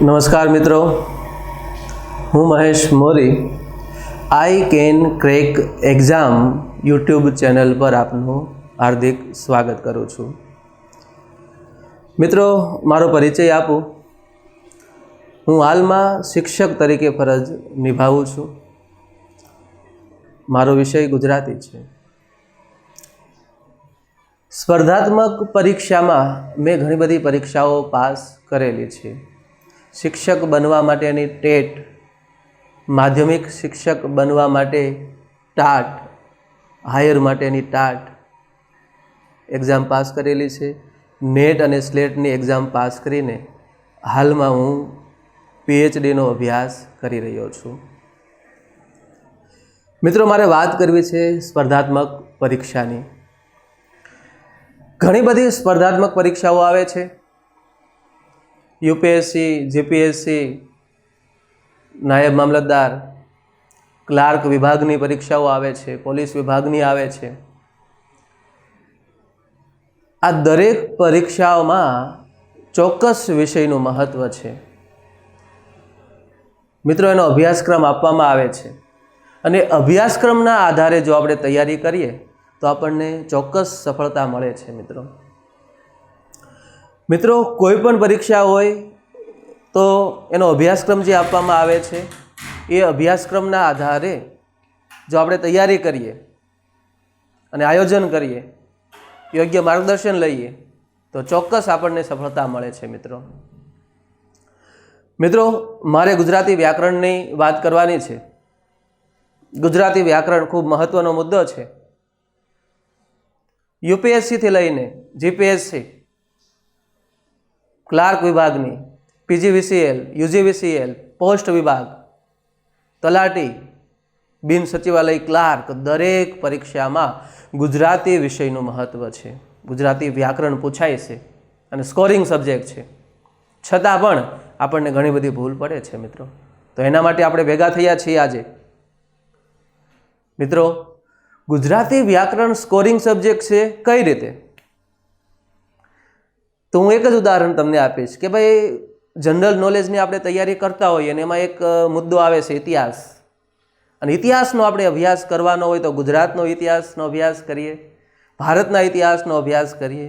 નમસ્કાર મિત્રો, હું Mahesh Mori I can crack exam YouTube channel પર આપનું હાર્દિક સ્વાગત કરું છું. મિત્રો, મારો પરિચય આપું. હું હાલમાં શિક્ષક તરીકે ફરજ નિભાવું છું. મારો વિષય ગુજરાતી છે. સ્પર્ધાત્મક પરીક્ષામાં મેં ઘણી બધી પરીક્ષાઓ પાસ કરેલી છે. શિક્ષક બનવા માટેની ટેટ, માધ્યમિક શિક્ષક બનવા માટે ટાટ, હાયર માટેની ટાટ એક્ઝામ પાસ કરેલી છે. નેટ અને સ્લેટની એક્ઝામ પાસ કરીને હાલમાં હું પીએચડીનો અભ્યાસ કરી રહ્યો છું. મિત્રો, મારે વાત કરવી છે સ્પર્ધાત્મક પરીક્ષાની. ઘણી બધી સ્પર્ધાત્મક પરીક્ષાઓ આવે છે. યુપીએસસી, જીપીએસસી, નાયબ મામલતદાર, ક્લાર્ક વિભાગની પરીક્ષાઓ આવે છે, પોલીસ વિભાગની આવે છે. આ દરેક પરીક્ષાઓમાં ચોક્કસ વિષયનું મહત્ત્વ છે. મિત્રો, એનો અભ્યાસક્રમ આપવામાં આવે છે અને અભ્યાસક્રમના આધારે જો આપણે તૈયારી કરીએ તો આપણને ચોક્કસ સફળતા મળે છે. મિત્રો, કોઈ પણ પરીક્ષા હોય તો એનો અભ્યાસક્રમ જે આપવામાં આવે છે એ અભ્યાસક્રમના આધારે જો આપણે તૈયારી કરીએ અને આયોજન કરીએ, યોગ્ય માર્ગદર્શન લઈએ તો ચોક્કસ આપણને સફળતા મળે છે. મિત્રો, મારે ગુજરાતી વ્યાકરણની વાત કરવાની છે. ગુજરાતી વ્યાકરણ ખૂબ મહત્વનો મુદ્દો છે. યુપીએસસીથી લઈને જીપીએસસી, ક્લાર્ક વિભાગની, પીજીવીસીએલ, યુજીવીસીએલ, પોસ્ટ વિભાગ, તલાટી, બિન સચિવાલય ક્લાર્ક, દરેક પરીક્ષામાં ગુજરાતી વિષયનું મહત્ત્વ છે. ગુજરાતી વ્યાકરણ પૂછાય છે અને સ્કોરિંગ સબ્જેક્ટ છે. છતાં પણ આપણને ઘણી બધી ભૂલ પડે છે. તો એના માટે આપણે ભેગા થયા છીએ આજે. મિત્રો, ગુજરાતી વ્યાકરણ સ્કોરિંગ સબ્જેક્ટ છે. કઈ રીતે? તો હું એક જ ઉદાહરણ તમને આપીશ કે ભાઈ, જનરલ નોલેજની આપણે તૈયારી કરતા હોઈએ અને એમાં એક મુદ્દો આવે છે ઇતિહાસ. અને ઇતિહાસનો આપણે અભ્યાસ કરવાનો હોય તો ગુજરાતનો ઇતિહાસનો અભ્યાસ કરીએ, ભારતના ઇતિહાસનો અભ્યાસ કરીએ,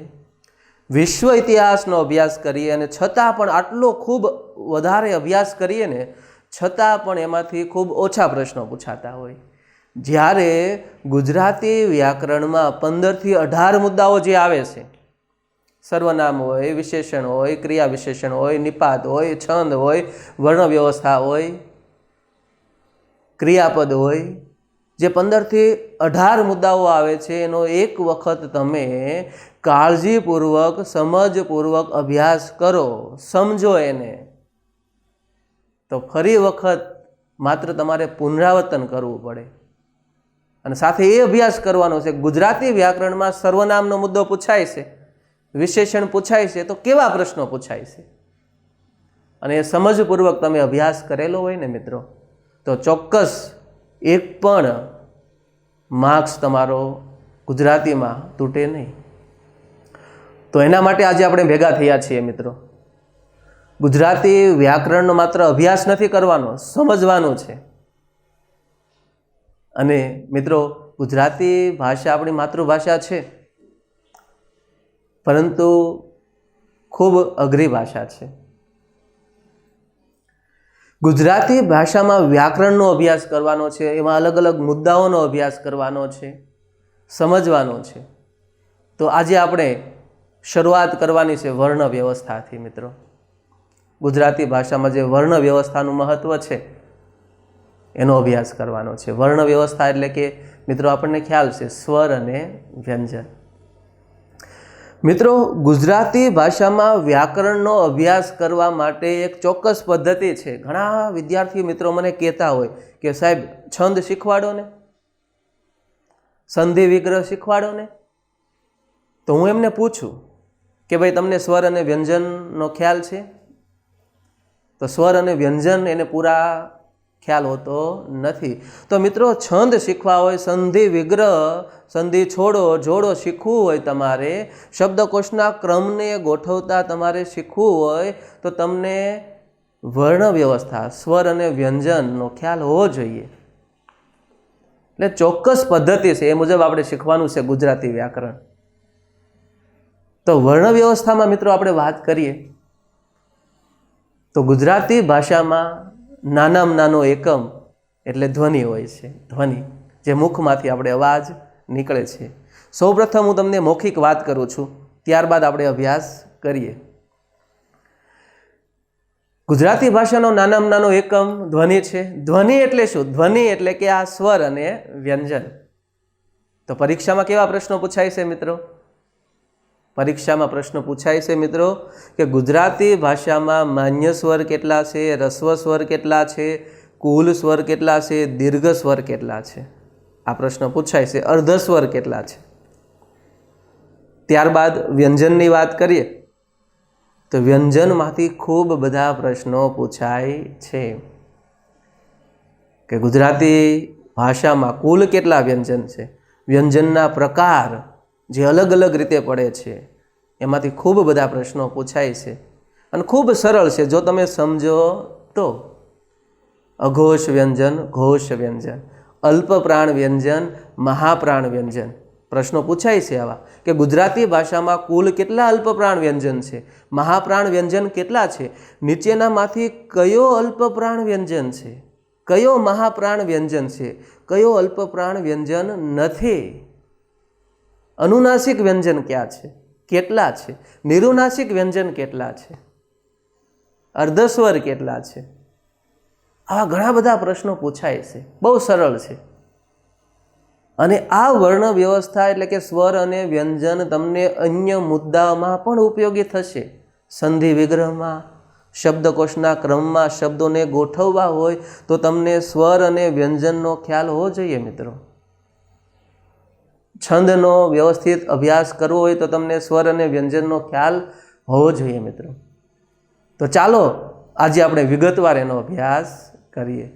વિશ્વ ઇતિહાસનો અભ્યાસ કરીએ, અને છતાં પણ આટલો ખૂબ વધારે અભ્યાસ કરીએ ને છતાં પણ એમાંથી ખૂબ ઓછા પ્રશ્નો પૂછાતા હોય. જ્યારે ગુજરાતી વ્યાકરણમાં 15થી 18 મુદ્દાઓ જે આવે છે, સર્વનામ હોય, વિશેષણ હોય, ક્રિયા વિશેષણ હોય, નિપાત હોય, છંદ હોય, વર્ણ વ્યવસ્થા હોય, ક્રિયાપદ હોય, જે 15થી 18 મુદ્દાઓ આવે છે એનો એક વખત તમે કાળજીપૂર્વક, સમજપૂર્વક અભ્યાસ કરો, સમજો એને, તો ફરી વખત માત્ર તમારે પુનરાવર્તન કરવું પડે. અને સાથે એ અભ્યાસ કરવાનો છે. ગુજરાતી વ્યાકરણમાં સર્વનામનો મુદ્દો પૂછાય છે, વિશેષણ પૂછાય છે, તો કેવા પ્રશ્નો પૂછાય છે અને એ સમજપૂર્વક તમે અભ્યાસ કરેલો હોય ને મિત્રો, તો ચોક્કસ એક પણ માર્ક્સ તમારો ગુજરાતીમાં તૂટે નહીં. તો એના માટે આજે આપણે ભેગા થયા છીએ. મિત્રો, ગુજરાતી વ્યાકરણનો માત્ર અભ્યાસ નથી કરવાનો, સમજવાનું છે. અને મિત્રો, ગુજરાતી ભાષા આપણી માતૃભાષા છે, પરંતુ ખૂબ અઘરી ભાષા છે. ગુજરાતી ભાષામાં વ્યાકરણનો અભ્યાસ કરવાનો છે, એમાં અલગ અલગ મુદ્દાઓનો અભ્યાસ કરવાનો છે, સમજવાનો છે. તો આજે આપણે શરૂઆત કરવાની છે વર્ણ વ્યવસ્થાથી. મિત્રો, ગુજરાતી ભાષામાં જે વર્ણ વ્યવસ્થાનું મહત્ત્વ છે એનો અભ્યાસ કરવાનો છે. વર્ણ વ્યવસ્થા એટલે કે મિત્રો આપણને ખ્યાલ છે સ્વર અને વ્યંજન. મિત્રો, ગુજરાતી ભાષામાં વ્યાકરણનો અભ્યાસ કરવા માટે એક ચોક્કસ પદ્ધતિ છે. ઘણા વિદ્યાર્થી મિત્રો મને કહેતા હોય કે સાહેબ, છંદ શીખવાડો ને, સંધિ વિગ્રહ શીખવાડો ને. તો હું એમને પૂછું કે ભાઈ, તમને સ્વર અને વ્યંજનનો ખ્યાલ છે? તો સ્વર અને વ્યંજન એને પૂરા ખ્યાલ હોતો નથી. તો મિત્રો, છંદ શીખવા હોય, સંધિ વિગ્રહ, સંધિ છોડો, જોડો શીખવું હોય, તમારે શબ્દકોશના ક્રમને ગોઠવતા તમારે શીખવું હોય તો તમને વર્ણ વ્યવસ્થા, સ્વર અને વ્યંજનનો ખ્યાલ હોવો જોઈએ. એટલે ચોક્કસ પદ્ધતિ છે, એ મુજબ આપણે શીખવાનું છે ગુજરાતી વ્યાકરણ. તો વર્ણ વ્યવસ્થામાં મિત્રો આપણે વાત કરીએ તો ગુજરાતી ભાષામાં નાનામાં નાનો એકમ એટલે ધ્વનિ હોય છે. ધ્વનિ જે મુખમાંથી આપણે અવાજ નીકળે છે. સૌપ્રથમ હું તમને મૌખિક વાત કરું છું, ત્યારબાદ આપણે અભ્યાસ કરીએ. ગુજરાતી ભાષાનો નાનામાં નાનો એકમ ધ્વનિ છે. ધ્વનિ એટલે શું? ધ્વનિ એટલે કે આ સ્વર અને વ્યંજન. તો પરીક્ષામાં કેવા પ્રશ્નો પૂછાય છે મિત્રો? પરીક્ષામાં પ્રશ્ન પૂછાય છે મિત્રો કે ગુજરાતી ભાષામાં માન્ય સ્વર કેટલા છે, રસ્વ સ્વર કેટલા છે, કુલ સ્વર કેટલા છે, દીર્ઘ સ્વર કેટલા છે? આ પ્રશ્ન પૂછાય છે. અર્ધ સ્વર કેટલા છે? ત્યારબાદ વ્યંજનની વાત કરીએ તો વ્યંજનમાંથી ખૂબ બધા પ્રશ્નો પૂછાય છે કે ગુજરાતી ભાષામાં કુલ કેટલા વ્યંજન છે, વ્યંજનના પ્રકાર જે અલગ અલગ રીતે પડે છે, એમાંથી ખૂબ બધા પ્રશ્નો પૂછાય છે. અને ખૂબ સરળ છે જો તમે સમજો તો. અઘોષ વ્યંજન, ઘોષ વ્યંજન, અલ્પ પ્રાણ વ્યંજન, મહાપ્રાણ વ્યંજન. પ્રશ્નો પૂછાય છે આવા કે ગુજરાતી ભાષામાં કુલ કેટલા અલ્પ પ્રાણ વ્યંજન છે, મહાપ્રાણ વ્યંજન કેટલા છે, નીચેનામાંથી કયો અલ્પ પ્રાણ વ્યંજન છે, કયો મહાપ્રાણ વ્યંજન છે, કયો અલ્પ પ્રાણ વ્યંજન નથી, અનુનાસિક વ્યંજન ક્યાં છે, કેટલા છે, નિરુનાસિક વ્યંજન કેટલા છે, અર્ધસ્વર કેટલા છે. આવા ઘણા બધા પ્રશ્નો પૂછાય છે. બહુ સરળ છે. અને આ વર્ણ વ્યવસ્થા એટલે કે સ્વર અને વ્યંજન તમને અન્ય મુદ્દામાં પણ ઉપયોગી થશે. સંધિ વિગ્રહમાં, શબ્દકોશના ક્રમમાં શબ્દોને ગોઠવવા હોય તો તમને સ્વર અને વ્યંજનનો ખ્યાલ હોવો જોઈએ મિત્રો. છંદનો વ્યવસ્થિત અભ્યાસ કરવો હોય તો તમને સ્વર અને વ્યંજનનો ખ્યાલ હોવો જોઈએ મિત્રો. તો ચાલો આજે આપણે વિગતવાર એનો અભ્યાસ કરીએ.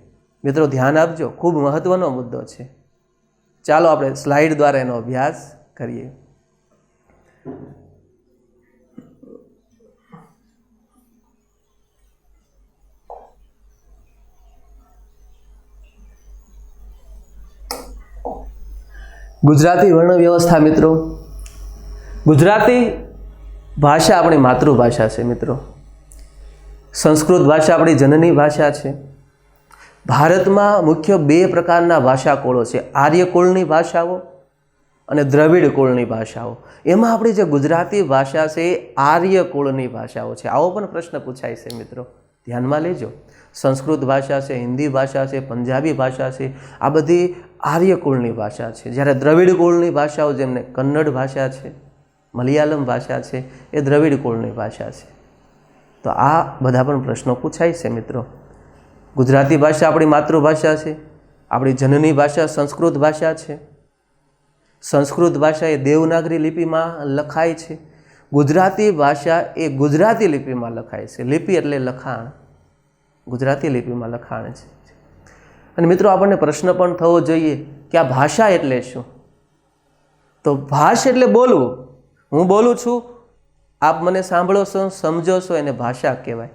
મિત્રો ધ્યાન આપજો, ખૂબ મહત્વનો મુદ્દો છે. ચાલો આપણે સ્લાઇડ દ્વારા એનો અભ્યાસ કરીએ. ગુજરાતી વર્ણ વ્યવસ્થા મિત્રો. ગુજરાતી ભાષા આપણી માતૃભાષા છે મિત્રો. સંસ્કૃત ભાષા આપણી જનની ભાષા છે. ભારતમાં મુખ્ય બે પ્રકારના ભાષાકુળો છે, આર્ય કુળની ભાષાઓ અને દ્રવિડ કુળની ભાષાઓ. એમાં આપણી જે ગુજરાતી ભાષા છે એ આર્ય કુળની ભાષાઓ છે. આવો પણ પ્રશ્ન પૂછાય છે મિત્રો, ધ્યાનમાં લેજો. સંસ્કૃત ભાષા છે, હિન્દી ભાષા છે, પંજાબી ભાષા છે, આ બધી આર્ય કુળની ભાષા છે. જ્યારે દ્રવિડ કુળની ભાષાઓ જેમને કન્નડ ભાષા છે, મલયાલમ ભાષા છે, એ દ્રવિડ કુળની ભાષા છે. તો આ બધા પણ પ્રશ્નો પૂછાય છે મિત્રો. ગુજરાતી ભાષા આપણી માતૃભાષા છે. આપણી જનની ભાષા સંસ્કૃત ભાષા છે. સંસ્કૃત ભાષા એ દેવનાગરી લિપિમાં લખાય છે. ગુજરાતી ભાષા એ ગુજરાતી લિપિમાં લખાય છે. લિપિ એટલે લખાણ, ગુજરાતી લિપિમાં લખાણ છે. અને મિત્રો આપણને પ્રશ્ન પણ થવો જોઈએ કે આ ભાષા એટલે શું? તો ભાષ એટલે બોલવું. હું બોલું છું, આપ મને સાંભળો છો, સમજો છો, એને ભાષા કહેવાય.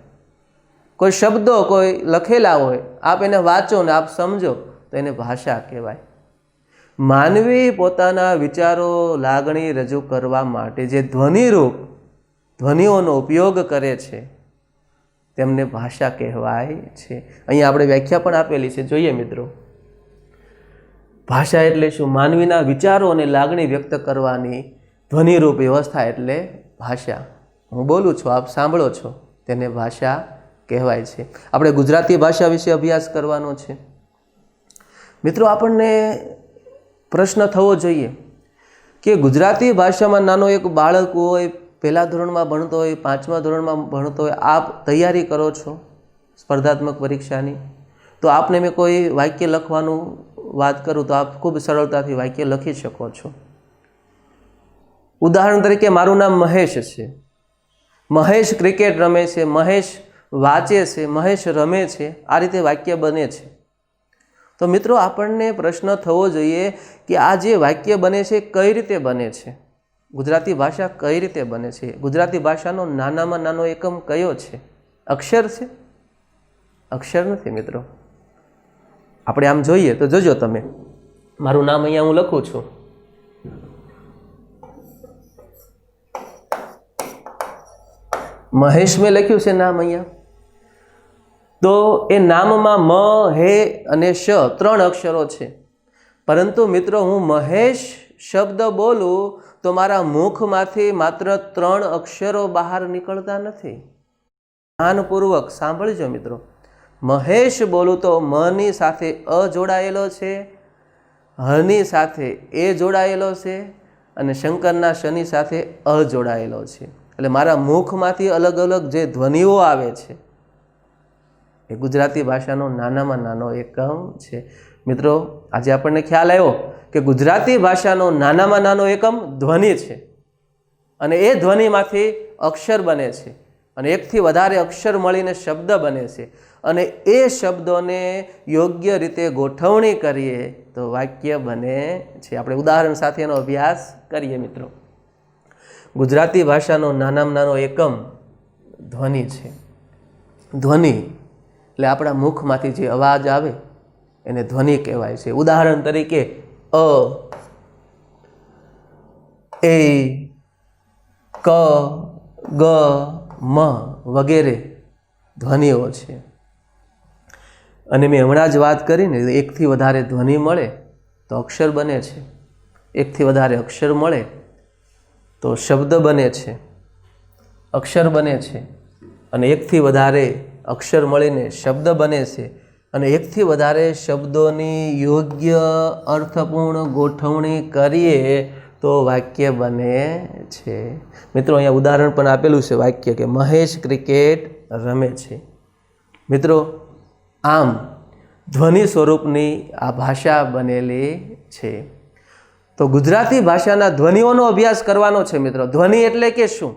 કોઈ શબ્દો કોઈ લખેલા હોય, આપ એને વાંચો ને આપ સમજો તો એને ભાષા કહેવાય. માનવી પોતાના વિચારો, લાગણી રજૂ કરવા માટે જે ધ્વનિરૂપ ધ્વનિઓનો ઉપયોગ કરે છે તેમને ભાષા કહેવાય છે. અહીંયા આપણે વ્યાખ્યા પણ આપેલી છે, જોઈએ મિત્રો. ભાષા એટલે શું? માનવીના વિચારો અને લાગણી વ્યક્ત કરવાની ધ્વનિરૂપ વ્યવસ્થા એટલે ભાષા. હું બોલું છું, આપ સાંભળો છો, તેને ભાષા કહેવાય છે. આપણે ગુજરાતી ભાષા વિશે અભ્યાસ કરવાનો છે મિત્રો. આપણને પ્રશ્ન થવો જોઈએ કે ગુજરાતી ભાષામાં નાનો એક બાળક હોય, પહેલા ધોરણમાં ભણતો હોય, 5મા ધોરણમાં ભણતો હોય, આપ તૈયારી કરો છો સ્પર્ધાત્મક પરીક્ષાની, તો આપને મેં કોઈ વાક્ય લખવાનું વાત કરું તો આપ ખૂબ સરળતાથી વાક્ય લખી શકો છો. ઉદાહરણ તરીકે મારું નામ મહેશ છે. મહેશ ક્રિકેટ રમે છે, મહેશ વાંચે છે, મહેશ રમે છે, આ રીતે વાક્ય બને છે. તો મિત્રો આપણને પ્રશ્ન થવો જોઈએ કે આ જે વાક્ય બને છે કઈ રીતે બને છે? ગુજરાતી ભાષા કઈ રીતે બને છે? ગુજરાતી ભાષાનો નાનામાં નાનો એકમ કયો છે? અક્ષર છે? અક્ષર નથી મિત્રો. આપણે આમ જોઈએ તો જોજો તમે, મારું નામ અહીંયા હું લખું છું, મહેશ મેં લખ્યું છે નામ અહીંયા, તો એ નામમાં મ, હે અને શ 3 અક્ષરો છે. પરંતુ મિત્રો હું મહેશ શબ્દ બોલું તો મારા મુખમાંથી માત્ર 3 અક્ષરો બહાર નીકળતા નથી. ધ્યાનપૂર્વક સાંભળજો મિત્રો. મહેશ બોલું તો મની સાથે અ જોડાયેલો છે, હની સાથે એ જોડાયેલો છે અને શંકરના શની સાથે અ જોડાયેલો છે. એટલે મારા મુખમાંથી અલગ અલગ જે ધ્વનિઓ આવે છે એ ગુજરાતી ભાષાનો નાનામાં નાનો એકમ છે. મિત્રો આજે આપણને ખ્યાલ આવ્યો કે ગુજરાતી ભાષાનો નાનામાં નાનો એકમ ધ્વનિ છે અને એ ધ્વનિમાંથી અક્ષર બને છે અને એકથી વધારે અક્ષર મળીને શબ્દ બને છે અને એ શબ્દોને યોગ્ય રીતે ગોઠવણી કરીએ તો વાક્ય બને છે. આપણે ઉદાહરણ સાથે એનો અભ્યાસ કરીએ મિત્રો. ગુજરાતી ભાષાનો નાનામાં નાનો એકમ ધ્વનિ છે. ધ્વનિ એટલે આપણા મુખમાંથી જે અવાજ આવે એને ધ્વનિ કહેવાય છે. ઉદાહરણ તરીકે અ, એ, ક, ગ, મ વગેરે ધ્વનિઓ છે. અને મેં હમણાં જ વાત કરીને એકથી વધારે ધ્વનિ મળે તો અક્ષર બને છે, એકથી વધારે અક્ષર મળે તો શબ્દ બને છે, અક્ષર બને છે અને એકથી વધારે અક્ષર મળીને શબ્દ બને છે અને એકથી વધારે શબ્દોની યોગ્ય અર્થપૂર્ણ ગોઠવણી કરીએ તો વાક્ય બને છે. મિત્રો અહીંયા ઉદાહરણ પણ આપેલું છે વાક્ય કે મહેશ ક્રિકેટ રમે છે. મિત્રો આમ ધ્વનિ સ્વરૂપની આ ભાષા બનેલી છે. તો ગુજરાતી ભાષાના ધ્વનિઓનો અભ્યાસ કરવાનો છે મિત્રો. ધ્વનિ એટલે કે શું?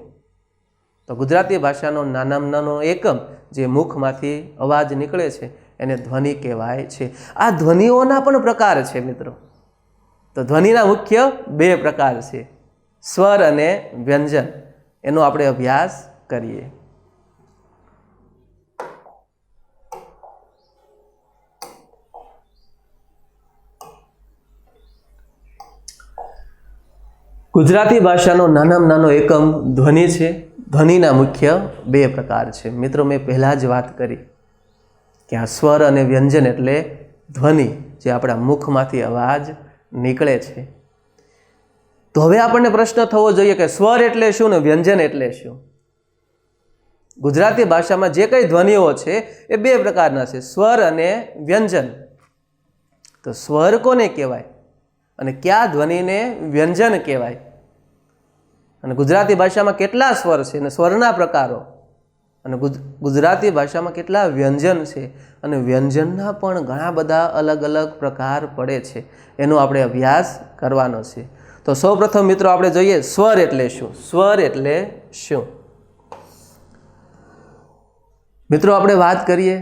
તો ગુજરાતી ભાષાનો નાનામાં નાનો એકમ જે મુખમાંથી અવાજ નીકળે છે એને ધ્વનિ કહેવાય છે. આ ધ્વનિઓના પણ પ્રકાર છે મિત્રો. તો ધ્વનિના મુખ્ય 2 પ્રકાર છે, સ્વર અને વ્યંજન. એનો આપણે અભ્યાસ કરીએ. ગુજરાતી ભાષાનો નાનામાં નાનો એકમ ધ્વનિ છે. ધ્વનિના મુખ્ય 2 પ્રકાર છે. મિત્રો મેં પહેલાં જ વાત કરી કે આ સ્વર અને વ્યંજન એટલે ધ્વનિ જે આપણા મુખમાંથી અવાજ નીકળે છે. તો હવે આપણને પ્રશ્ન થવો જોઈએ કે સ્વર એટલે શું ને વ્યંજન એટલે શું? ગુજરાતી ભાષામાં જે કંઈ ધ્વનિઓ છે એ 2 પ્રકારના છે, સ્વર અને વ્યંજન. તો સ્વર કોને કહેવાય અને કયા ધ્વનિને વ્યંજન કહેવાય? અને ગુજરાતી ભાષામાં કેટલા સ્વર છે અને સ્વરના પ્રકારો, અને ગુજરાતી ભાષામાં કેટલા વ્યંજન છે અને વ્યંજનના પણ ઘણા બધા અલગ અલગ પ્રકાર પડે છે. એનો આપણે અભ્યાસ કરવાનો છે. તો સૌપ્રથમ મિત્રો આપણે જોઈએ સ્વર એટલે શું. સ્વર એટલે શું? મિત્રો આપણે વાત કરીએ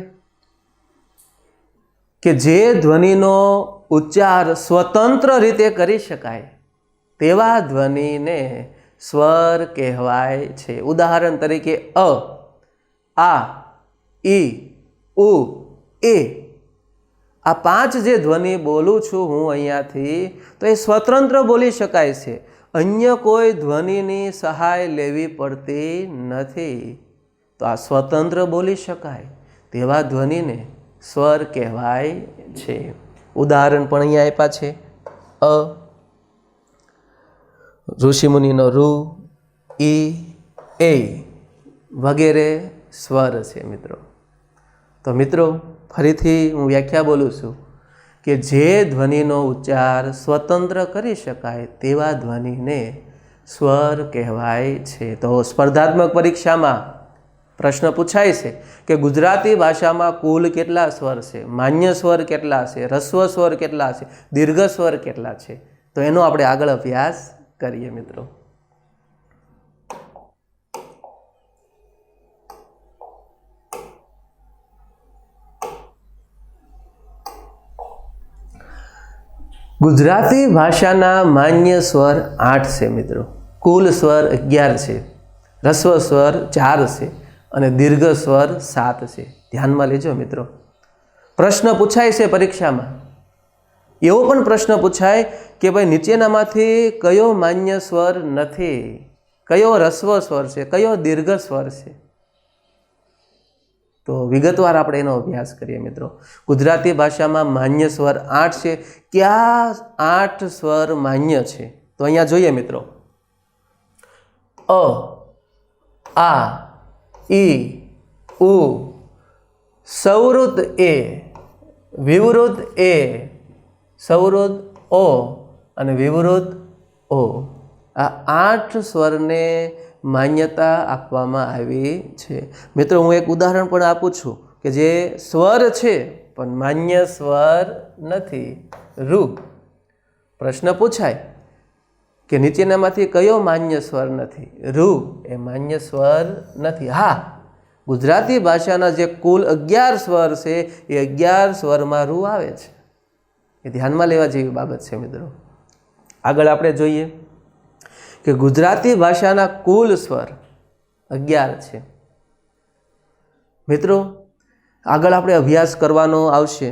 કે જે ધ્વનિનો ઉચ્ચાર સ્વતંત્ર રીતે કરી શકાય તેવા ધ્વનિને સ્વર કહેવાય છે. ઉદાહરણ તરીકે અ, આ, ઈ, ઉ, એ. આ 5 જે ધ્વનિ બોલું છું હું અહીંયાથી, તો એ સ્વતંત્ર બોલી શકાય છે. અન્ય કોઈ ધ્વનિની સહાય લેવી પડતી નથી. તો આ સ્વતંત્ર બોલી શકાય તેવા ધ્વનિને સ્વર કહેવાય છે. ઉદાહરણ પણ અહીંયા આપ્યા છે. અ, ઋષિમુનિનો ઋ, ઈ, એ વગેરે સ્વર છે મિત્રો. તો મિત્રો ફરીથી હું વ્યાખ્યા બોલું છું કે જે ધ્વનિનો ઉચ્ચાર સ્વતંત્ર કરી શકાય તેવા ધ્વનિને સ્વર કહેવાય છે. તો સ્પર્ધાત્મક પરીક્ષામાં પ્રશ્ન પૂછાય છે કે ગુજરાતી ભાષામાં કુલ કેટલા સ્વર છે, માન્ય સ્વર કેટલા છે, હ્રસ્વ સ્વર કેટલા છે, દીર્ઘ સ્વર કેટલા છે? તો એનો આપણે આગળ અભ્યાસ કરીએ મિત્રો. ગુજરાતી ભાષાના માન્ય સ્વર 8 છે મિત્રો. કુલ સ્વર 11 છે, હ્રસ્વ સ્વર 4 છે અને દીર્ઘ સ્વર 7 છે. ધ્યાનમાં લેજો મિત્રો. પ્રશ્ન પૂછાય છે પરીક્ષામાં, એવો પણ પ્રશ્ન પૂછાય કે ભાઈ નીચેનામાંથી કયો માન્ય સ્વર નથી, કયો રસ્વ સ્વર છે, કયો દીર્ઘ સ્વર છે. તો વિગતવાર આપણે એનો અભ્યાસ કરીએ મિત્રો. ગુજરાતી ભાષામાં માન્ય સ્વર 8 છે. કયા 8 સ્વર માન્ય છે? તો અહીંયા જોઈએ મિત્રો. અ, આ, ઈ, ઉ, સવૃત એ, વિવૃત એ, સવૃત ઓ અને વિવૃત ઓ. આ 8 સ્વરને માન્યતા આપવામાં આવી છે મિત્રો. હું એક ઉદાહરણ પણ આપું છું કે જે સ્વર છે પણ માન્ય સ્વર નથી. રૂ. પ્રશ્ન પૂછાય કે નીચેનામાંથી કયો માન્ય સ્વર નથી? રૂ એ માન્ય સ્વર નથી. હા, ગુજરાતી ભાષાના જે કુલ 11 સ્વર છે એ 11 સ્વરમાં રૂ આવે છે. એ ધ્યાનમાં લેવા જેવી બાબત છે મિત્રો. આગળ આપણે જોઈએ કે ગુજરાતી ભાષાના કુલ સ્વર 11 છે મિત્રો. આગળ આપણે અભ્યાસ કરવાનો આવશે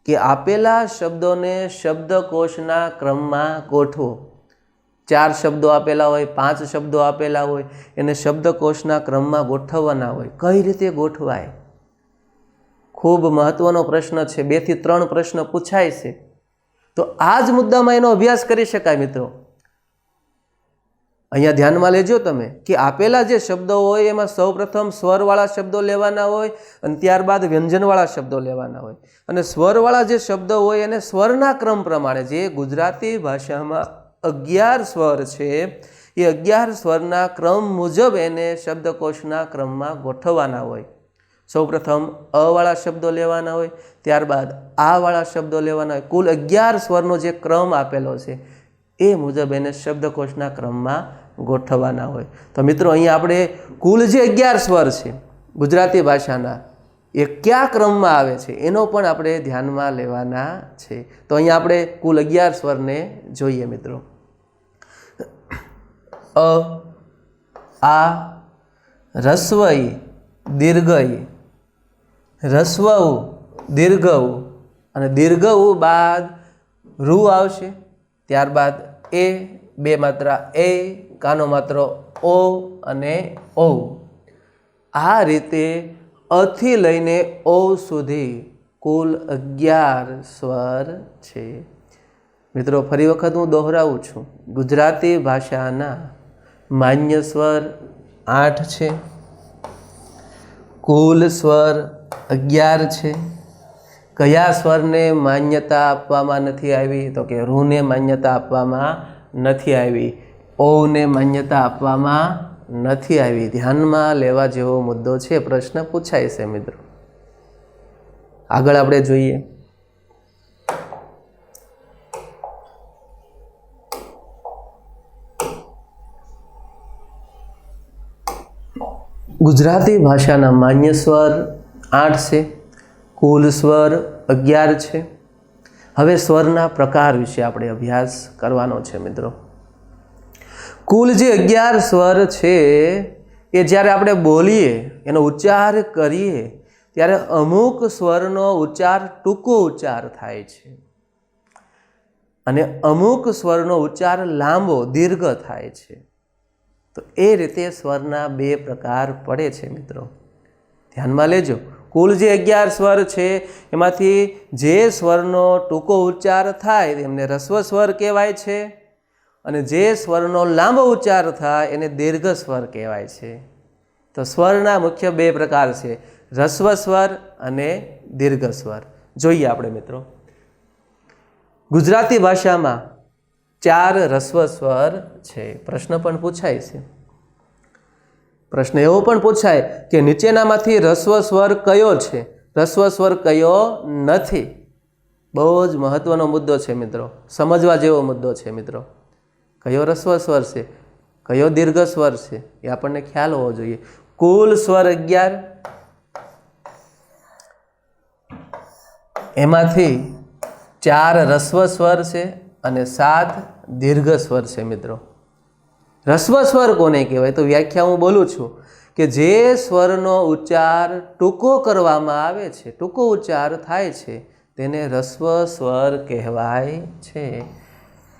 કે આપેલા શબ્દોને શબ્દકોશના ક્રમમાં ગોઠવો. 4 શબ્દો આપેલા હોય, 5 શબ્દો આપેલા હોય, એને શબ્દકોશના ક્રમમાં ગોઠવવાના હોય. કઈ રીતે ગોઠવાય? ખૂબ મહત્વનો પ્રશ્ન છે. 2 થી 3 પ્રશ્ન પૂછાય છે. તો આ જ મુદ્દામાં એનો અભ્યાસ કરી શકાય મિત્રો. અહીંયા ધ્યાનમાં લેજો તમે કે આપેલા જે શબ્દો હોય એમાં સૌપ્રથમ સ્વરવાળા શબ્દો લેવાના હોય અને ત્યારબાદ વ્યંજનવાળા શબ્દો લેવાના હોય. અને સ્વરવાળા જે શબ્દો હોય એને સ્વરના ક્રમ પ્રમાણે, જે ગુજરાતી ભાષામાં 11 સ્વર છે એ 11 સ્વરના ક્રમ મુજબ એને શબ્દકોશના ક્રમમાં ગોઠવવાના હોય. સૌપ્રથમ અ વાળા શબ્દો લેવાના હોય, ત્યારબાદ આ વાળા શબ્દો લેવાના હોય. કુલ 11 સ્વરનો જે ક્રમ આપેલો છે એ મુજબ એને શબ્દકોશના ક્રમમાં ગોઠવવાના હોય. તો મિત્રો અહીંયા આપણે કુલ જે 11 સ્વર છે ગુજરાતી ભાષાના એ કયા ક્રમમાં આવે છે એનો પણ આપણે ધ્યાનમાં લેવાના છે. તો અહીંયા આપણે કુલ 11 સ્વરને જોઈએ મિત્રો. અ, આ, રસ્વ ઈ, દીર્ઘ ઈ, રસ્વ ઉ, દીર્ઘ ઉ અને દીર્ઘ ઉ બાદ રૂ આવશે. ત્યારબાદ એ, 2 માત્રા એ, કાનો માત્ર ઓ અને ઓ. આ રીતે અથી લઈને ઓ સુધી કુલ 11 સ્વર છે મિત્રો. ફરી વખત હું દોહરાવું છું. ગુજરાતી ભાષાના માન્ય સ્વર 8 છે, કુલ સ્વર 11 છે. કયા સ્વરને માન્યતા આપવામાં નથી આવી? તો કે રૂને માન્યતા આપવામાં નથી આવી, ઓને માન્યતા આપવામાં નથી આવી. ધ્યાનમાં લેવા જેવો મુદ્દો છે. પ્રશ્ન પૂછાય છે મિત્રો. આગળ આપણે જોઈએ. ગુજરાતી ભાષાના માન્ય સ્વર 8 છે, કુલ સ્વર 11 છે. હવે સ્વરના પ્રકાર વિશે આપણે અભ્યાસ કરવાનો છે મિત્રો. કુલ જે 11 સ્વર છે એ જ્યારે આપણે બોલીએ, એનો ઉચ્ચાર કરીએ ત્યારે અમુક સ્વરનો ઉચ્ચાર ટૂંકો ઉચ્ચાર થાય છે અને અમુક સ્વરનો ઉચ્ચાર લાંબો દીર્ઘ થાય છે. તો એ રીતે સ્વરના 2 પ્રકાર પડે છે મિત્રો. ધ્યાનમાં લેજો. કુલ જે 11 સ્વર છે એમાંથી જે સ્વરનો ટૂંકો ઉચ્ચાર થાય એમને રસ્વ સ્વર કહેવાય છે અને જે સ્વરનો લાંબો ઉચ્ચાર થાય એને દીર્ઘ સ્વર કહેવાય છે. તો સ્વરના મુખ્ય 2 પ્રકાર છે, રસ્વ સ્વર અને દીર્ઘ સ્વર. જોઈએ આપણે મિત્રો. ગુજરાતી ભાષામાં 4 રસ્વ સ્વર છે. પ્રશ્ન પણ પૂછાય છે. પ્રશ્ન એવો પણ પૂછાય કે નીચેનામાંથી રસ્વ સ્વર કયો છે, રસ્વ સ્વર કયો નથી? બહુ જ મહત્વનો મુદ્દો છે મિત્રો, સમજવા જેવો મુદ્દો છે મિત્રો. કયો રસ્વ સ્વર છે, કયો દીર્ઘ સ્વર છે એ આપણને ખ્યાલ હોવો જોઈએ. કુલ સ્વર 11, એમાંથી 4 રસ્વ સ્વર છે અને 7 દીર્ઘ સ્વર છે મિત્રો. રસ્વ સ્વર કોને કહેવાય? તો વ્યાખ્યા હું બોલું છું કે જે સ્વરનો ઉચ્ચાર ટૂંકો કરવામાં આવે છે, ટૂંકો ઉચ્ચાર થાય છે, તેને રસ્વ સ્વર કહેવાય છે.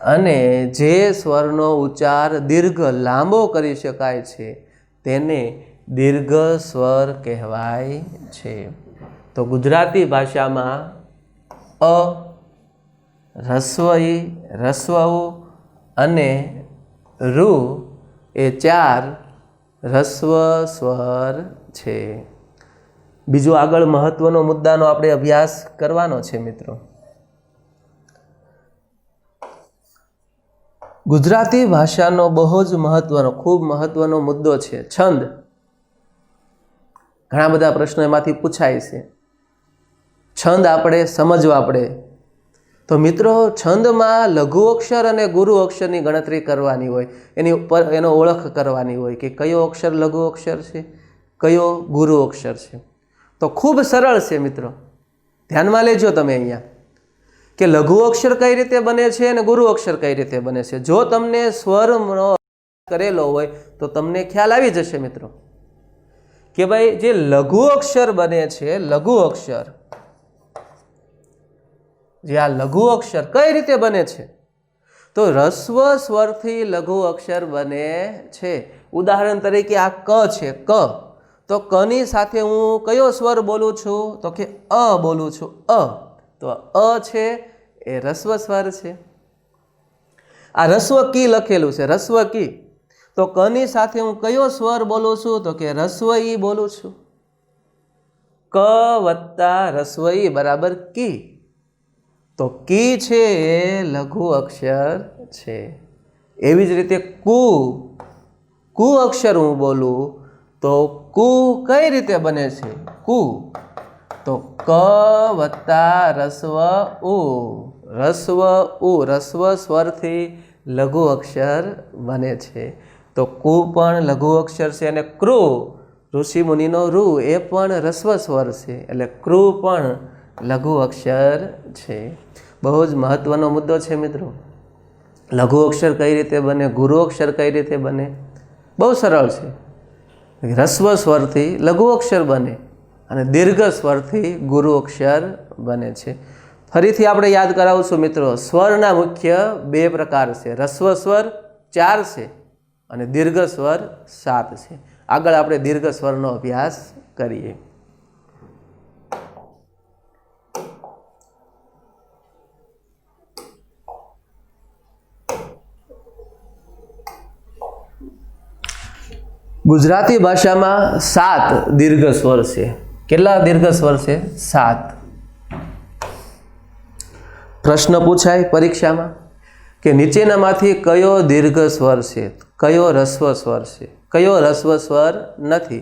અને જે સ્વરનો ઉચ્ચાર દીર્ઘ લાંબો કરી શકાય છે તેને દીર્ઘ સ્વર કહેવાય છે. તો ગુજરાતી ભાષામાં અ, રસ્વ ઈ, રસ્વ ઉ અને રૂ એ 4 રસ્વ સ્વર છે. બીજો આગળ મહત્વનો મુદ્દાનો આપણે અભ્યાસ કરવાનો છે મિત્રો. ગુજરાતી ભાષાનો બહુ જ મહત્વનો, ખૂબ મહત્વનો મુદ્દો છે છંદ. ઘણા બધા પ્રશ્નો એમાંથી પૂછાય છે. છંદ આપણે સમજવા પડે. તો મિત્રો, છંદમાં લઘુ અક્ષર અને ગુરુ અક્ષરની ગણતરી કરવાની હોય, એની ઉપર એનો ઓળખ કરવાની હોય કે કયો અક્ષર લઘુ અક્ષર છે, કયો ગુરુ અક્ષર છે. તો ખૂબ સરળ છે મિત્રો, ધ્યાનમાં લેજો તમે અહીંયા કે લઘુ અક્ષર કઈ રીતે બને છે અને ગુરુ અક્ષર કઈ રીતે બને છે. જો તમને સ્વરનો કરેલો હોય તો તમને ખ્યાલ આવી જશે મિત્રો કે ભાઈ જે લઘુ અક્ષર બને છે, લઘુ અક્ષર, જે આ લઘુ અક્ષર કઈ રીતે બને છે, તો રસ્વ સ્વરથી લઘુ અક્ષર બને છે. ઉદાહરણ તરીકે આ ક છે, ક. તો કની સાથે હું કયો સ્વર બોલું છું, તો કે અ બોલું છું, અ. તો અ છે એ રસ્વ સ્વર છે. આ રસ્વ કી લખેલું છે, રસ્વ કી. તો કની સાથે હું કયો સ્વર બોલું છું, તો કે રસ્વ ઈ બોલું છું. ક વત્તા રસ્વ ઈ બરાબર કી. તો કી છે એ લઘુ અક્ષર છે. એવી જ રીતે કુ, કુ અક્ષર હું બોલું તો કુ કઈ રીતે બને છે, કુ. તો ક વત્તા રસ્વ ઉ, રસ્વ ઉ, રસ્વ સ્વરથી લઘુ અક્ષર બને છે. તો કુ પણ લઘુ અક્ષર છે. અને ક્રુ, ઋષિ મુનિનો રૂ, એ પણ રસ્વ સ્વર છે, એટલે ક્રુ પણ લઘુ અક્ષર છે. બહુ જ મહત્વનો મુદ્દો છે મિત્રો. લઘુ અક્ષર કઈ રીતે બને, ગુરુ અક્ષર કઈ રીતે બને, બહુ સરળ છે. રસ્વ સ્વરથી લઘુ અક્ષર બને અને દીર્ઘ સ્વરથી ગુરુ અક્ષર બને છે. ફરીથી આપણે યાદ કરાવશું મિત્રો, સ્વરના મુખ્ય 2 પ્રકાર છે. રસ્વ સ્વર 4 છે અને દીર્ઘ સ્વર 7 છે. આગળ આપણે દીર્ઘ સ્વરનો અભ્યાસ કરીએ. ગુજરાતી ભાષામાં 7 દીર્ઘ સ્વર છે. કેટલા દીર્ઘ સ્વર છે? 7. પ્રશ્ન પૂછાય પરીક્ષામાં કે નીચેનામાંથી કયો દીર્ઘ સ્વર છે, કયો રસ્વ સ્વર છે, કયો રસ્વ સ્વર નથી.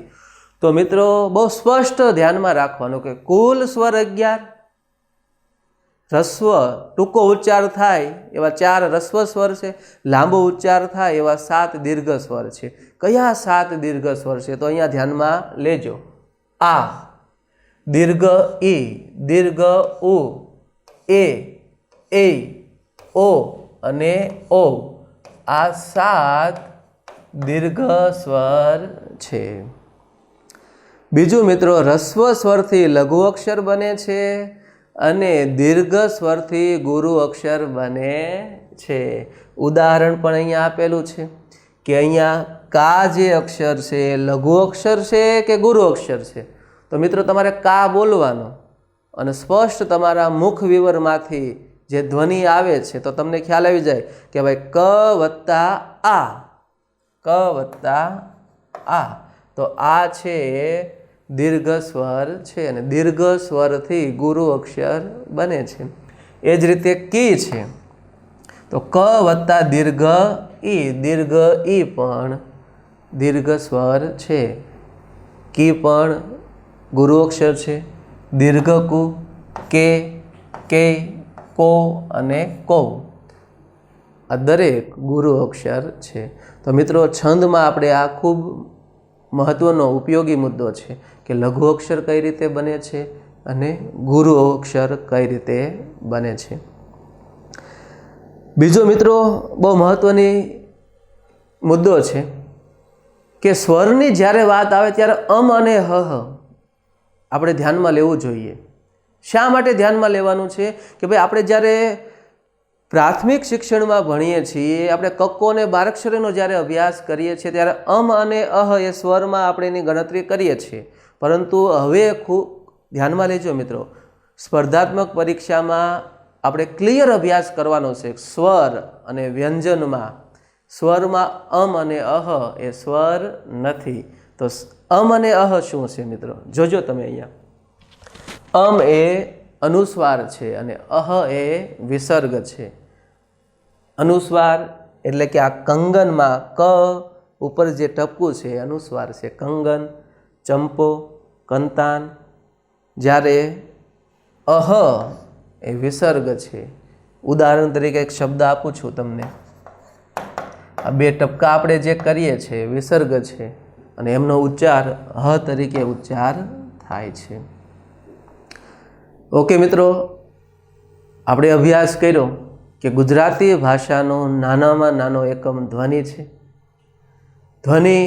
તો મિત્રો બહુ સ્પષ્ટ ધ્યાનમાં રાખવાનું કે કુલ સ્વર 11, રસ્વ ટૂંકો ઉચ્ચાર થાય એવા 4 રસ્વ સ્વર છે, લાંબો ઉચ્ચાર થાય એવા 7 દીર્ઘ સ્વર છે. કયા 7 દીર્ઘ સ્વર છે? તો અહીંયા ધ્યાનમાં લેજો. આ, દીર્ઘ ઈ, દીર્ઘ ઉ, એ, ઓ અને ઓ. આ 7 દીર્ઘ સ્વર છે. બીજું મિત્રો, રસ્વ સ્વરથી લઘુ અક્ષર બને છે અને દીર્ઘ સ્વરથી ગુરુ અક્ષર બને છે. ઉદાહરણ પણ અહીંયા આપેલું છે કે અહીંયા કા જે અક્ષર છે એ લઘુ અક્ષર છે કે ગુરુ અક્ષર છે. તો મિત્રો તમારે કા બોલવાનો અને સ્પષ્ટ તમારા મુખ વિવરમાંથી જે ધ્વનિ આવે છે તો તમને ખ્યાલ આવી જાય કે ભાઈ ક વત્તા આ, ક વત્તા આ. તો આ છે દીર્ઘ સ્વર છે અને દીર્ઘ સ્વરથી ગુરુ અક્ષર બને છે. એ જ રીતે કી છે તો ક વત્તા દીર્ઘ ઈ, દીર્ઘ ઈ પણ દીર્ઘ સ્વર છે. કી પણ ગુરુ અક્ષર છે. દીર્ઘ કુ, કે, કો અને કો, આ દરેક ગુરુ અક્ષર છે. તો મિત્રો છંદમાં આપણે આ ખૂબ મહત્વનો ઉપયોગી મુદ્દો છે કે લઘુ અક્ષર કઈ રીતે બને છે અને ગુરુ અક્ષર કઈ રીતે બને છે. બીજો મિત્રો બહુ મહત્વની મુદ્દો છે કે સ્વરની જ્યારે વાત આવે ત્યારે અને હ આપણે ધ્યાનમાં લેવું જોઈએ. શા માટે ધ્યાનમાં લેવાનું છે? કે ભાઈ આપણે જ્યારે પ્રાથમિક શિક્ષણમાં ભણીએ છીએ, આપણે કક્કો અને બારાક્ષરીનો જ્યારે અભ્યાસ કરીએ છીએ ત્યારે અને એ સ્વરમાં આપણે એની ગણતરી કરીએ છીએ. પરંતુ હવે ખૂબ ધ્યાનમાં લેજો મિત્રો, સ્પર્ધાત્મક પરીક્ષામાં આપણે ક્લિયર અભ્યાસ કરવાનો છે સ્વર અને વ્યંજનમાં. સ્વરમાં અને એ સ્વર નથી. તો અને શું છે મિત્રો? જોજો તમે અહીંયા. એ અનુસ્વાર છે અને એ વિસર્ગ છે. અનુસ્વાર એટલે કે આ કંગનમાં ક ઉપર જે ટપકું છે એ અનુસ્વાર છે. કંગન, ચંપો, કંતાન. જ્યારે એ વિસર્ગ છે. ઉદાહરણ તરીકે એક શબ્દ આપું છું તમને. આ બે ટપકા આપણે જે કરીએ છીએ વિસર્ગ છે અને એમનો ઉચ્ચાર તરીકે ઉચ્ચાર થાય છે. ઓકે મિત્રો, આપણે અભ્યાસ કર્યો કે ગુજરાતી ભાષાનો નાનામાં નાનો એકમ ધ્વનિ છે. ધ્વનિ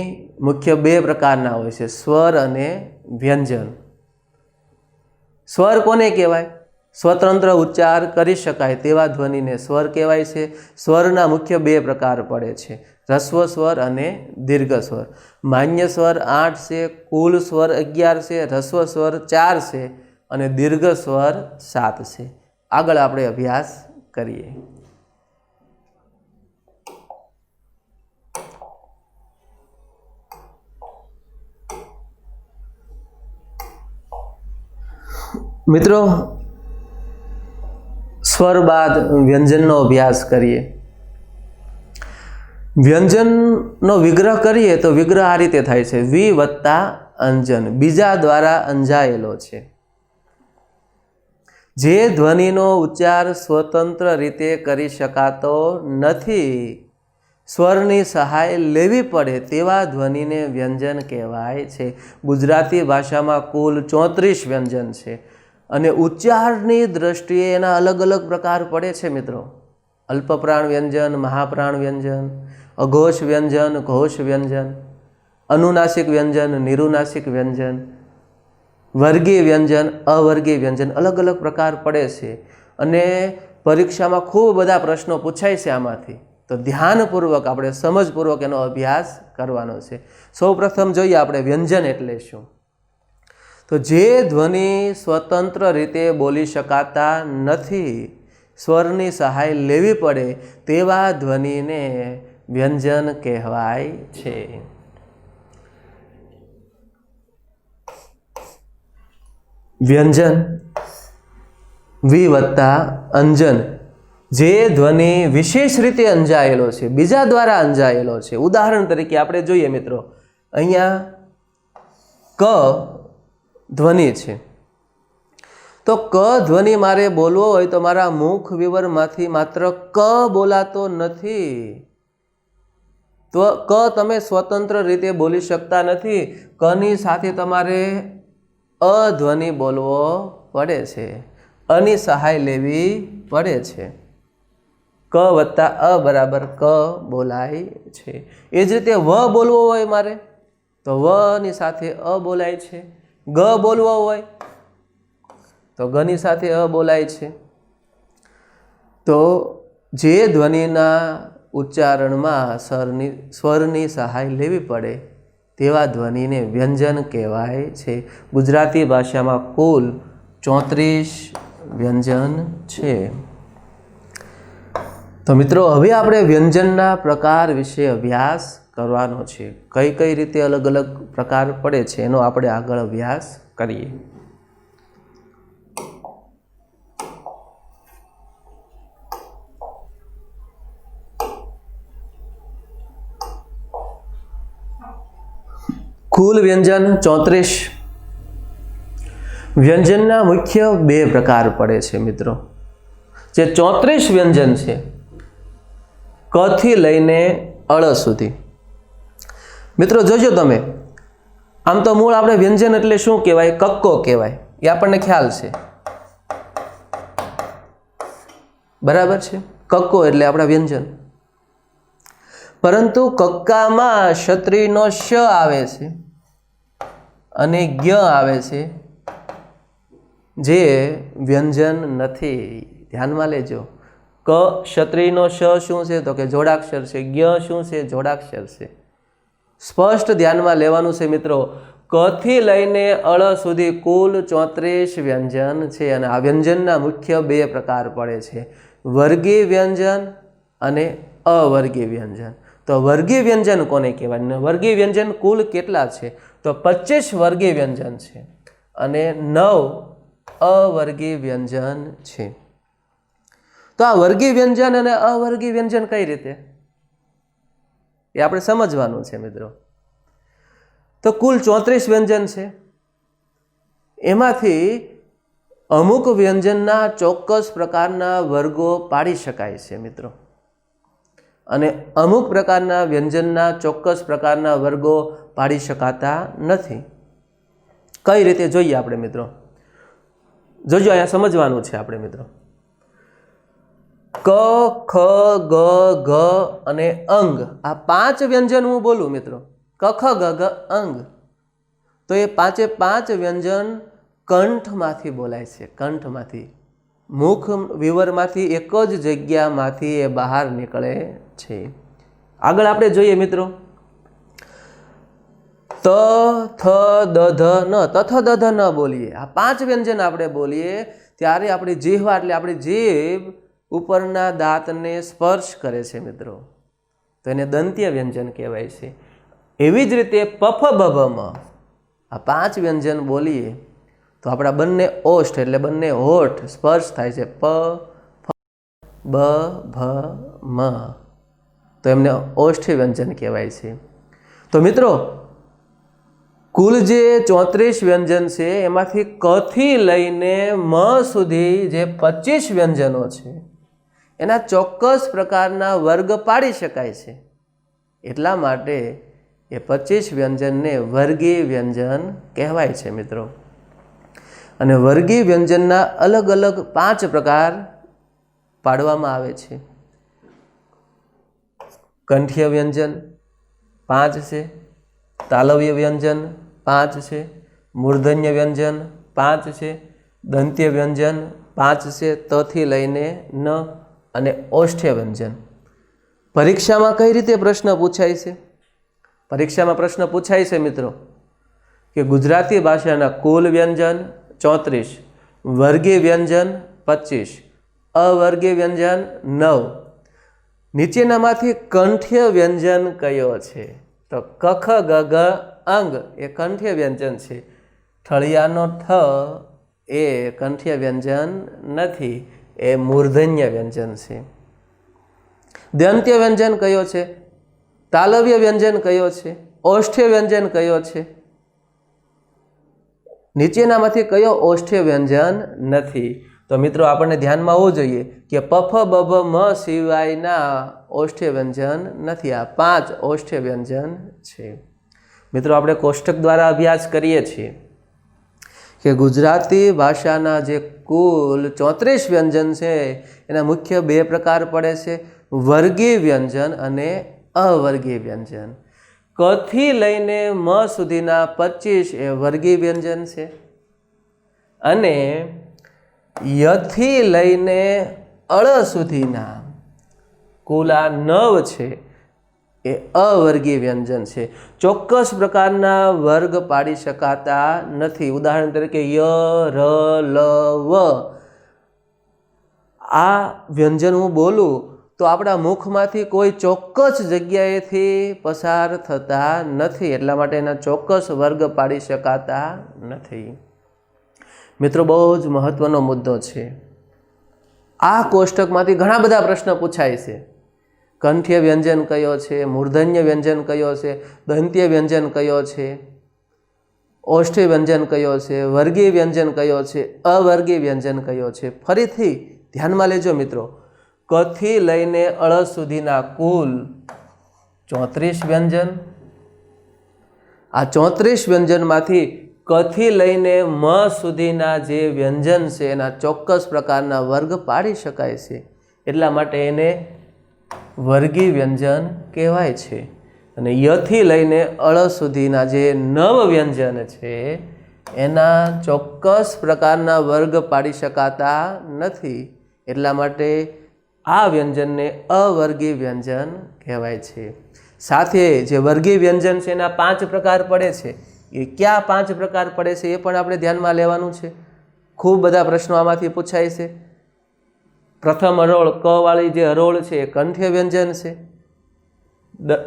મુખ્ય બે પ્રકારના હોય છે, સ્વર અને વ્યંજન. સ્વર કોને કહેવાય? સ્વતંત્ર ઉચ્ચાર કરી શકાય તેવા ધ્વનિને સ્વર કહેવાય છે. સ્વરના મુખ્ય બે પ્રકાર પડે છે, હ્રસ્વ સ્વર અને દીર્ઘ સ્વર. માન્ય સ્વર 8 છે, કુલ સ્વર 11 છે, હ્રસ્વ સ્વર 4 છે અને દીર્ઘ સ્વર 7 છે. આગળ આપણે અભ્યાસ કરીએ. મિત્રો, સ્વર બાદ વ્યંજનનો અભ્યાસ કરીએ. વ્યંજનનો વિગ્રહ કરીએ તો વિગ્રહ આ રીતે થાય છે, વિ વત્તા અંજન, બીજા દ્વારા અંજાયેલો છે. જે ધ્વનિનો ઉચ્ચાર સ્વતંત્ર રીતે કરી શકાતો નથી, સ્વરની સહાય લેવી પડે તેવા ધ્વનિને વ્યંજન કહેવાય છે. ગુજરાતી ભાષામાં કુલ 34 વ્યંજન છે અને ઉચ્ચારની દ્રષ્ટિએ એના અલગ અલગ પ્રકાર પડે છે મિત્રો. અલ્પપ્રાણ વ્યંજન, મહાપ્રાણ વ્યંજન, અઘોષ વ્યંજન, ઘોષ વ્યંજન, અનુનાસિક વ્યંજન, નિરુનાસિક વ્યંજન, વર્ગીય વ્યંજન, અવર્ગીય વ્યંજન, અલગ અલગ પ્રકાર પડે છે અને પરીક્ષામાં ખૂબ બધા પ્રશ્નો પૂછાય છે આમાંથી. તો ધ્યાનપૂર્વક આપણે સમજપૂર્વક એનો અભ્યાસ કરવાનો છે. સૌ પ્રથમ જોઈએ આપણે વ્યંજન એટલે શું. તો જે ધ્વનિ સ્વતંત્ર રીતે બોલી શકાતા નથી, સ્વરની સહાય લેવી પડે તેવા ધ્વનિને વ્યંજન કહેવાય છે. વ્યંજન વિ વત્તા અંજન, જે ધ્વનિ વિશેષ રીતે અંજાયેલો છે, બીજા દ્વારા અંજાયેલો છે. ઉદાહરણ તરીકે આપણે જોઈએ મિત્રો, અહીંયા ક ધ્વનિ છે. તો ક ધ્વનિ મારે બોલવો હોય તો મારા મુખ વિવરમાંથી માત્ર ક બોલાતો નથી. તો ક તમે સ્વતંત્ર રીતે બોલી શકતા નથી. કની સાથે તમારે અ ધ્વનિ બોલવો પડે છે, અની સહાય લેવી પડે છે. ક વત્તા અ બરાબર ક બોલાય છે. એ જ રીતે વ બોલવો હોય મારે તો વની સાથે અ બોલાય છે. ગ બોલવો હોય તો ગની સાથે અ બોલાય છે. તો જે ધ્વનિના ઉચ્ચારણમાં સ્વરની સહાય લેવી પડે તેવા ધ્વનિને વ્યંજન કહેવાય છે. ગુજરાતી ભાષામાં કુલ 34 વ્યંજન છે. તો મિત્રો, હવે આપણે વ્યંજનના પ્રકાર વિશે અભ્યાસ કરવાનો છે. કઈ કઈ રીતે અલગ અલગ પ્રકાર પડે છે એનો આપણે આગળ અભ્યાસ કરીએ. કુલ વ્યંજન 34. વ્યંજનના મુખ્ય બે પ્રકાર પડે છે મિત્રો. જે 34 વ્યંજન છે, ક થી લઈને અળ સુધી. મિત્રો જોજો તમે, આમ તો મૂળ આપણે વ્યંજન એટલે શું કહેવાય? કક્કો કહેવાય, એ આપણને ખ્યાલ છે, બરાબર છે. કક્કો એટલે આપણા વ્યંજન. પરંતુ કક્કામાં ક્ષત્રિયનો શ આવે છે અને જ્ઞ આવે છે, જે વ્યંજન નથી. ધ્યાનમાં લેજો. ક ક્ષત્રિયનો શ શું છે? તો કે જોડાક્ષર છે. જ્ઞ શું છે? જોડાક્ષર છે. સ્પષ્ટ ધ્યાનમાં લેવાનું છે મિત્રો. ક થી લઈને અળ સુધી કુલ 34 વ્યંજન છે અને આ વ્યંજનના મુખ્ય બે પ્રકાર પડે છે, વર્ગીય વ્યંજન અને અવર્ગીય વ્યંજન. તો વર્ગીય વ્યંજન કોને કહેવાય? વર્ગીય વ્યંજન કુલ કેટલા છે? તો 25 વર્ગીય વ્યંજન છે અને 9 અવર્ગીય વ્યંજન છે. તો આ વર્ગીય વ્યંજન અને અવર્ગીય વ્યંજન કઈ રીતે એ આપણે સમજવાનું છે મિત્રો. તો કુલ 34 વ્યંજન છે, એમાંથી અમુક વ્યંજનના ચોક્કસ પ્રકારના વર્ગો પાડી શકાય છે મિત્રો, અને અમુક પ્રકારના વ્યંજનના ચોક્કસ પ્રકારના વર્ગો પાડી શકાતા નથી. કઈ રીતે જોઈએ આપણે મિત્રો? જોજો, અહીંયા સમજવાનું છે આપણે મિત્રો. ક, ખ, ગ, ઘ અને અંગ, આ 5 વ્યંજન હું બોલું મિત્રો, ક, ખ, ગ, ઘ, અંગ. તો એ 5 વ્યંજન કંઠમાંથી બોલાય છે. કંઠમાંથી, મુખ વિવરમાંથી એક જ જગ્યામાંથી એ બહાર નીકળે છે. આગળ આપણે જોઈએ મિત્રો. ત, થ, દ, ધ, ન. તથ, દ, ધ, ન બોલીએ. આ 5 વ્યંજન આપણે બોલીએ ત્યારે આપણી જીહવા એટલે આપણી જીભ ઉપરના દાંતને સ્પર્શ કરે છે મિત્રો, તો એને દંત્ય વ્યંજન કહેવાય છે. એવી જ રીતે પફ, બભ, મ, આ 5 વ્યંજન બોલીએ તો આપણા બંને ઓષ્ઠ એટલે બંને હોઠ સ્પર્શ થાય છે. પ, ફ, બ, ભ, મ, તો એમને ઓષ્ઠી વ્યંજન કહેવાય છે. તો મિત્રો કુલ જે 34 વ્યંજન છે એમાંથી ક થી લઈને મ સુધી જે 25 વ્યંજનો છે એના ચોક્કસ પ્રકારના વર્ગ પાડી શકાય છે. એટલા માટે એ 25 વ્યંજનને વર્ગીય વ્યંજન કહેવાય છે મિત્રો. અને વર્ગીય વ્યંજનના અલગ અલગ 5 પ્રકાર પાડવામાં આવે છે. કંઠ્ય વ્યંજન 5 છે, તાલવ્ય વ્યંજન 5 છે, મૂર્ધન્ય વ્યંજન 5 છે, દંત્ય વ્યંજન 5 છે, ત થી લઈને ન, અને ઓષ્ઠ્ય વ્યંજન. પરીક્ષામાં કઈ રીતે પ્રશ્ન પૂછાય છે? પરીક્ષામાં પ્રશ્ન પૂછાય છે મિત્રો કે ગુજરાતી ભાષાના કુલ વ્યંજન 34, વર્ગીય વ્યંજન 25, અવર્ગીય વ્યંજન 9. નીચેનામાંથી કંઠ્ય વ્યંજન કયો છે? તો ક, ખ, ગ, ઘ, અંગ એ કંઠ્ય વ્યંજન છે. ઠળિયાનો ઠ એ કંઠ્ય વ્યંજન નથી, એ મૂર્ધન્ય વ્યંજન છે. દંત્ય વ્યંજન કયો છે? તાલવ્ય વ્યંજન કયો છે? ઓષ્ઠ્ય વ્યંજન કયો છે? નીચેનામાંથી કયો ઓષ્ઠ્ય વ્યંજન નથી? તો મિત્રો આપણને ધ્યાનમાં હોવું જોઈએ કે પફ, બભ, મ સિવાયના ઓષ્ઠ્ય વ્યંજન નથી. આ 5 ઓષ્ઠ્ય વ્યંજન છે. મિત્રો આપણે કોષ્ટક દ્વારા અભ્યાસ કરીએ છીએ કે ગુજરાતી ભાષાના જે કુલ 34 વ્યંજન છે એના મુખ્ય 2 પ્રકાર પડે છે, વર્ગીય વ્યંજન અને અવર્ગીય વ્યંજન. ક થી લઈને મ સુધીના 25 એ વર્ગીય વ્યંજન છે અને ય થી લઈને અળ સુધીના કુલ આ 9 છે એ અવર્ગીય વ્યંજન છે. ચોક્કસ પ્રકારના વર્ગ પાડી શકાતા નથી. ઉદાહરણ તરીકે ય, ર, લ, વ આ વ્યંજન હું બોલું તો આપણા મુખમાંથી કોઈ ચોક્કસ જગ્યાએથી પસાર થતા નથી, એટલા માટે એના ચોક્કસ વર્ગ પાડી શકાતા નથી. મિત્રો બહુ જ મહત્વનો મુદ્દો છે. આ કોષ્ટકમાંથી ઘણા બધા પ્રશ્ન પૂછાય છે. કંઠ્ય વ્યંજન કયો છે? મૂર્ધન્ય વ્યંજન કયો છે? દંત્ય વ્યંજન કયો છે? ઓષ્ઠ્ય વ્યંજન કયો છે? વર્ગીય વ્યંજન કયો છે? અવર્ગીય વ્યંજન કયો છે? ફરીથી ધ્યાનમાં લેજો મિત્રો. ક થી લઈને અળ સુધીના કુલ 34 વ્યંજન. આ 34 વ્યંજનમાંથી ક થી લઈને મ સુધીના જે વ્યંજન છે એના ચોક્કસ પ્રકારના વર્ગ પાડી શકાય છે, એટલા માટે એને વર્ગી વ્યંજન કહેવાય છે. અને યથી લઈને અળ સુધીના જે 9 વ્યંજન છે એના ચોક્કસ પ્રકારના વર્ગ પાડી શકાતા નથી. એટલા માટે આ વ્યંજનને અવર્ગી વ્યંજન કહેવાય છે. સાથે જે વર્ગી વ્યંજન છે એના 5 પ્રકાર પડે છે. એ કયા 5 પ્રકાર પડે છે એ પણ આપણે ધ્યાનમાં લેવાનું છે. ખૂબ બધા પ્રશ્નો આમાંથી પૂછાય છે. પ્રથમ હરોળ ક વાળી જે હરોળ છે એ કંઠ્ય વ્યંજન છે,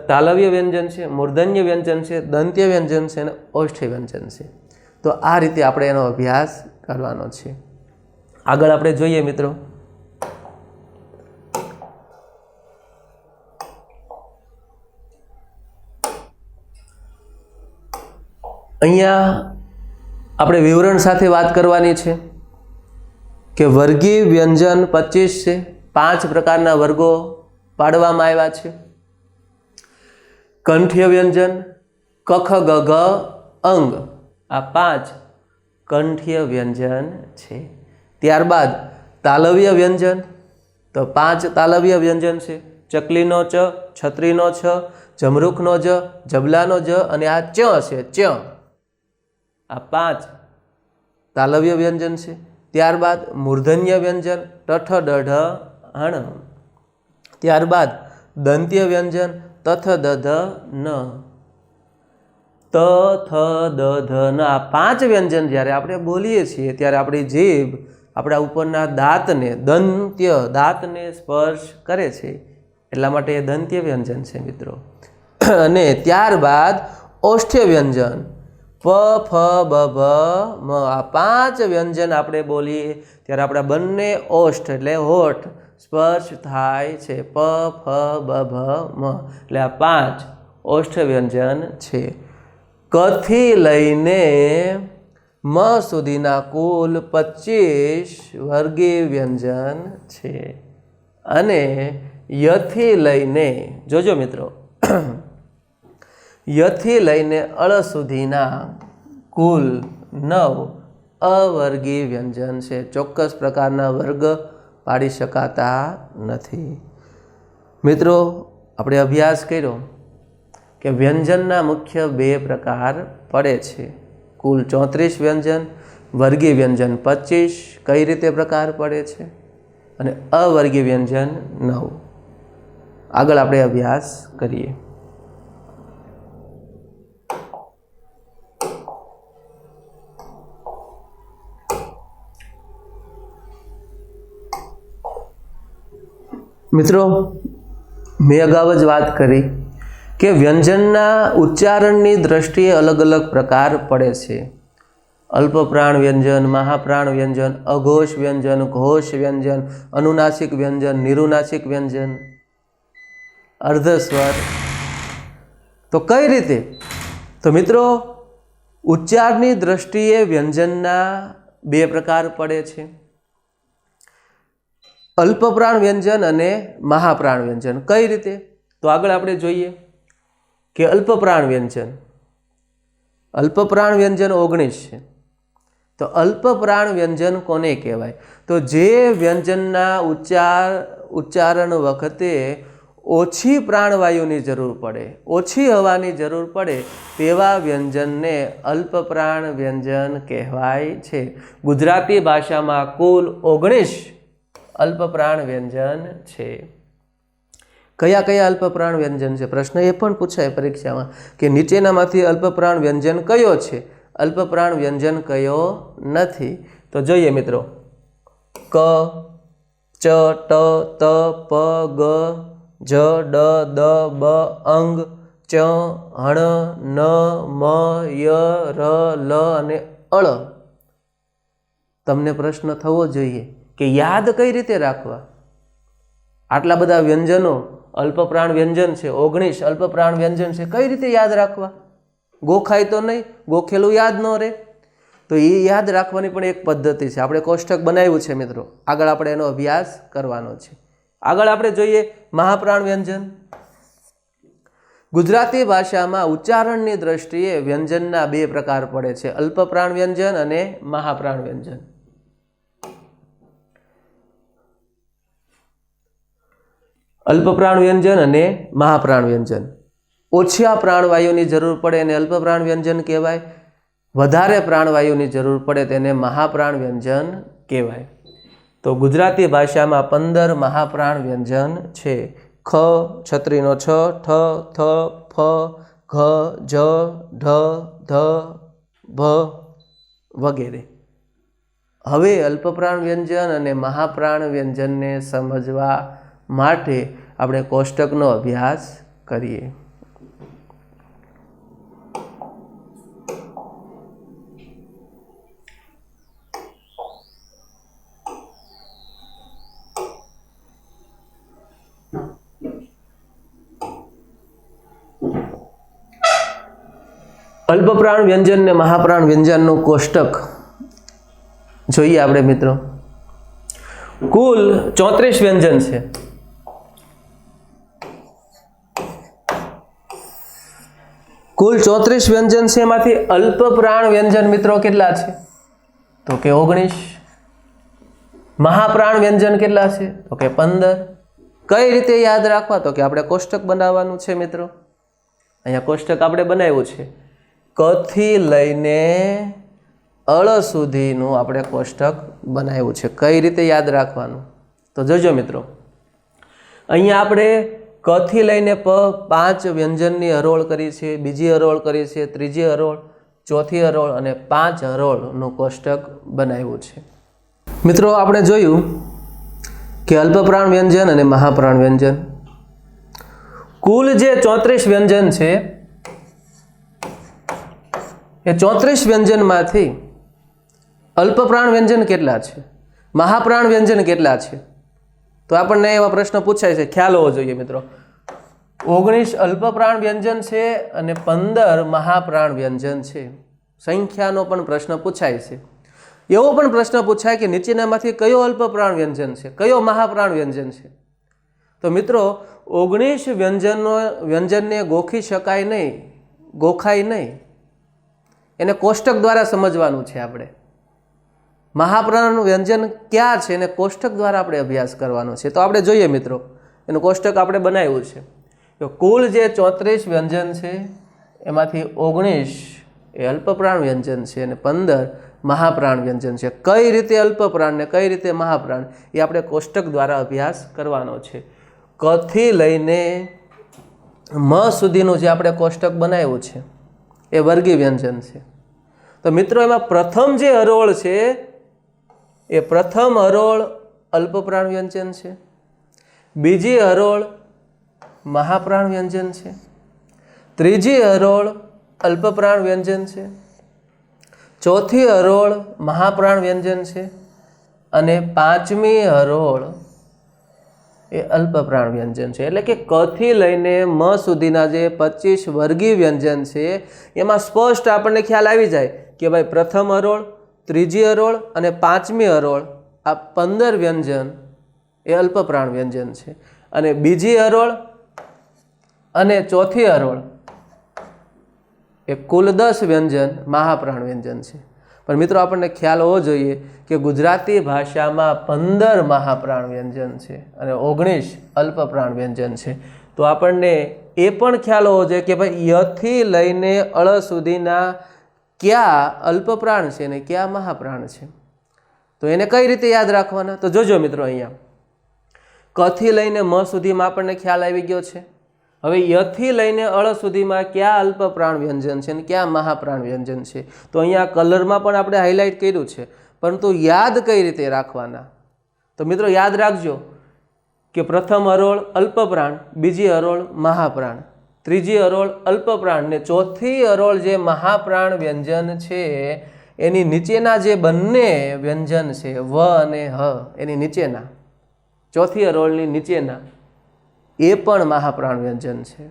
તાલવ્ય વ્યંજન છે, મૂર્ધન્ય વ્યંજન છે, દંત્ય વ્યંજન છે અને ઓષ્ઠ્ય વ્યંજન છે. તો આ રીતે આપણે એનો અભ્યાસ કરવાનો છે. આગળ આપણે જોઈએ મિત્રો, અહીંયા આપણે વિવરણ સાથે વાત કરવાની છે કે વર્ગી વ્યંજન 25 છે. 5 પ્રકારના વર્ગો પાડવામાં આવ્યા છે. કંઠ્ય વ્યંજન, કખ ગઘ અંગ, આ 5 કંઠ્ય વ્યંજન છે. ત્યારબાદ તાલવ્ય વ્યંજન, તો 5 તાલવ્ય વ્યંજન છે. ચકલીનો ચ, છત્રીનો છ, જમરૂખનો જ, જબલાનો જ અને આ ચ છે ચ, આ 5 તાલવ્ય વ્યંજન છે. ત્યારબાદ મૂર્ધન્ય વ્યંજન ટઠ દઢ હણ. ત્યારબાદ દંત્ય વ્યંજન તથ દધ ન, ત થ દધ ન. આ 5 વ્યંજન જ્યારે આપણે બોલીએ છીએ ત્યારે આપણી જીભ આપણા ઉપરના દાંતને, દંત્ય દાંતને સ્પર્શ કરે છે. એટલા માટે એ દંત્ય વ્યંજન છે મિત્રો. અને ત્યારબાદ ઓષ્ઠ્ય વ્યંજન પ ફ બ ભ મ. આ 5 વ્યંજન આપણે બોલીએ ત્યારે આપણા બંને ઓષ્ઠ એટલે હોઠ સ્પર્શ થાય છે. પ ફ બ ભ મ એટલે આ 5 ઓષ્ઠ્ય વ્યંજન છે. કથી લઈને મ સુધીના કુલ 25 વર્ગી વ્યંજન છે. અને યથી લઈને, જોજો મિત્રો, યથી લઈને અળ સુધીના કુલ 9 અવર્ગી વ્યંજન છે. ચોક્કસ પ્રકારના વર્ગ પાડી શકાતા નથી. મિત્રો, આપણે અભ્યાસ કર્યો કે વ્યંજનના મુખ્ય 2 પ્રકાર પડે છે. કુલ 34 વ્યંજન, વર્ગી વ્યંજન 25 કઈ રીતે પ્રકાર પડે છે, અને અવર્ગી વ્યંજન 9. આગળ આપણે અભ્યાસ કરીએ. મિત્રો, મેં અગાઉ જ વાત કરી કે વ્યંજનના ઉચ્ચારણની દ્રષ્ટિએ અલગ અલગ પ્રકાર પડે છે. અલ્પપ્રાણ વ્યંજન, મહાપ્રાણ વ્યંજન, અઘોષ વ્યંજન, ઘોષ વ્યંજન, અનુનાસિક વ્યંજન, નિરુનાસિક વ્યંજન, અર્ધસ્વર. તો કઈ રીતે? તો મિત્રો, ઉચ્ચારની દ્રષ્ટિએ વ્યંજનના 2 પ્રકાર પડે છે, અલ્પપ્રાણ વ્યંજન અને મહાપ્રાણ વ્યંજન. કઈ રીતે? તો આગળ આપણે જોઈએ કે અલ્પપ્રાણ વ્યંજન 19 છે. તો અલ્પપ્રાણ વ્યંજન કોને કહેવાય? તો જે વ્યંજનના ઉચ્ચારણ વખતે ઓછી પ્રાણવાયુની જરૂર પડે, ઓછી હવાની જરૂર પડે તેવા વ્યંજનને અલ્પપ્રાણ વ્યંજન કહેવાય છે. ગુજરાતી ભાષામાં કુલ 19 અલ્પપ્રાણ વ્યંજન છે. કયા કયા અલ્પપ્રાણ વ્યંજન છે? પ્રશ્ન એ પણ પૂછાય પરીક્ષામાં કે નીચેનામાંથી અલ્પપ્રાણ વ્યંજન કયો છે, અલ્પપ્રાણ વ્યંજન કયો નથી? તો જોઈએ મિત્રો, ક, ચ, ટ, ત, પ, ગ, જ, ડ, દ, બ, અંગ, ચ, હણ, ન, મ, ય, ર, લ અને અળ. તમને પ્રશ્ન થવો જોઈએ કે યાદ કઈ રીતે રાખવા? આટલા બધા વ્યંજનો અલ્પપ્રાણ વ્યંજન છે, 19 અલ્પપ્રાણ વ્યંજન છે, કઈ રીતે યાદ રાખવા? ગોખાય તો નહીં, ગોખેલું યાદ ન રહે. તો એ યાદ રાખવાની પણ એક પદ્ધતિ છે. આપણે કોષ્ટક બનાવ્યું છે મિત્રો, આગળ આપણે એનો અભ્યાસ કરવાનો છે. આગળ આપણે જોઈએ મહાપ્રાણ વ્યંજન. ગુજરાતી ભાષામાં ઉચ્ચારણની દ્રષ્ટિએ વ્યંજનના 2 પ્રકાર પડે છે, અલ્પપ્રાણ વ્યંજન અને મહાપ્રાણ વ્યંજન. અલ્પપ્રાણ વ્યંજન અને મહાપ્રાણ વ્યંજન. ઓછા પ્રાણવાયુની જરૂર પડે એને અલ્પપ્રાણ વ્યંજન કહેવાય. વધારે પ્રાણવાયુની જરૂર પડે તેને મહાપ્રાણ વ્યંજન કહેવાય. તો ગુજરાતી ભાષામાં 15 મહાપ્રાણ વ્યંજન છે. ખ, છત્રીનો છ, ઠ, થ, ફ, ઘ, જ, ઢ, ધ, ભ વગેરે. હવે અલ્પપ્રાણ વ્યંજન અને મહાપ્રાણ વ્યંજનને સમજવા માટે આપણે કોષ્ટકનો અભ્યાસ કરીએ. અલ્પપ્રાણ વ્યંજન ને મહાપ્રાણ વ્યંજનનું કોષ્ટક જોઈએ આપણે મિત્રો. કુલ 34 વ્યંજન છે. કુલ 34 વ્યંજન છે. એમાંથી અલ્પપ્રાણ વ્યંજન મિત્રો કેટલા છે? તો કે 19. મહાપ્રાણ વ્યંજન કેટલા છે? તો કે 15. કઈ રીતે યાદ રાખવા? તો કે આપણે કોષ્ટક બનાવવાનું છે મિત્રો. અહીંયા કોષ્ટક આપણે બનાવ્યું છે. ક થી લઈને અળ સુધીનું આપણે કોષ્ટક બનાવ્યું છે. કઈ રીતે યાદ રાખવાનું? તો જોજો મિત્રો. અહીંયા આપણે ક થી લઈને પ 5 વ્યંજનની હરોળ કરી છે, બીજી હરોળ કરી છે, ત્રીજી હરોળ, ચોથી હરોળ અને 5 હરોળનું કોષ્ટક બનાવ્યું છે. મિત્રો આપણે જોયું કે અલ્પપ્રાણ વ્યંજન અને મહાપ્રાણ વ્યંજન, કુલ જે 34 વ્યંજન છે એ 34 વ્યંજનમાંથી અલ્પપ્રાણ વ્યંજન કેટલા છે, મહાપ્રાણ વ્યંજન કેટલા છે? તો આપણને એવા પ્રશ્ન પૂછાય છે, ખ્યાલ હોવો જોઈએ મિત્રો. 19 અલ્પપ્રાણ વ્યંજન છે અને 15 મહાપ્રાણ વ્યંજન છે. સંખ્યાનો પણ પ્રશ્ન પૂછાય છે. એવો પણ પ્રશ્ન પૂછાય કે નીચેનામાંથી કયો અલ્પપ્રાણ વ્યંજન છે, કયો મહાપ્રાણ વ્યંજન છે? તો મિત્રો 19 વ્યંજનને ગોખી શકાય નહીં, ગોખાય નહીં. એને કોષ્ટક દ્વારા સમજવાનું છે. આપણે મહાપ્રાણ વ્યંજન ક્યાં છે એને કોષ્ટક દ્વારા આપણે અભ્યાસ કરવાનો છે. તો આપણે જોઈએ મિત્રો, એનું કોષ્ટક આપણે બનાવ્યું છે. તો કુલ જે 34 વ્યંજન છે એમાંથી 19 એ અલ્પપ્રાણ વ્યંજન છે અને 15 મહાપ્રાણ વ્યંજન છે. કઈ રીતે અલ્પપ્રાણ ને કઈ રીતે મહાપ્રાણ એ આપણે કોષ્ટક દ્વારા અભ્યાસ કરવાનો છે. ક થી લઈને મ સુધીનું જે આપણે કોષ્ટક બનાવ્યું છે એ વર્ગી વ્યંજન છે. તો મિત્રો એમાં પ્રથમ જે હરોળ છે એ પ્રથમ હરોળ અલ્પપ્રાણ વ્યંજન છે, બીજી હરોળ મહાપ્રાણ વ્યંજન છે, ત્રીજી હરોળ અલ્પપ્રાણ વ્યંજન છે, ચોથી હરોળ મહાપ્રાણ વ્યંજન છે અને 5મી હરોળ એ અલ્પપ્રાણ વ્યંજન છે. એટલે કે ક થી લઈને મ સુધીના જે 25 વર્ગી વ્યંજન છે એમાં સ્પષ્ટ આપણને ખ્યાલ આવી જાય કે ભાઈ પ્રથમ હરોળ, ત્રીજી હરોળ અને 5મી હરોળ આ 15 વ્યંજન એ અલ્પપ્રાણ વ્યંજન છે અને બીજી હરોળ અને ચોથી હરોળ એ કુલ 10 વ્યંજન મહાપ્રાણ વ્યંજન છે. પણ મિત્રો આપણને ખ્યાલ હોવો જોઈએ કે ગુજરાતી ભાષામાં 15 મહાપ્રાણ વ્યંજન છે અને 19 અલ્પપ્રાણ વ્યંજન છે. તો આપણને એ પણ ખ્યાલ હોવો જોઈએ કે ભાઈ યથી લઈને અળ સુધીના ક્યાં અલ્પપ્રાણ છે ને ક્યાં મહાપ્રાણ છે. તો એને કઈ રીતે યાદ રાખવાના? તો જોજો મિત્રો, અહીંયા ક થી લઈને મ સુધીમાં આપણને ખ્યાલ આવી ગયો છે. હવે યથી લઈને અળ સુધીમાં ક્યાં અલ્પપ્રાણ વ્યંજન છે ને ક્યાં મહાપ્રાણ વ્યંજન છે. તો અહીંયા કલરમાં પણ આપણે હાઇલાઇટ કર્યું છે, પરંતુ યાદ કઈ રીતે રાખવાના? તો મિત્રો યાદ રાખજો કે પ્રથમ હરોળ અલ્પપ્રાણ, બીજી હરોળ મહાપ્રાણ, ત્રીજી હરોળ અલ્પપ્રાણ ને ચોથી હરોળ જે મહાપ્રાણ વ્યંજન છે એની નીચેના જે બંને વ્યંજન છે વ અને હ, એની નીચેના ચોથી હરોળની નીચેના એ પણ મહાપ્રાણ વ્યંજન છે.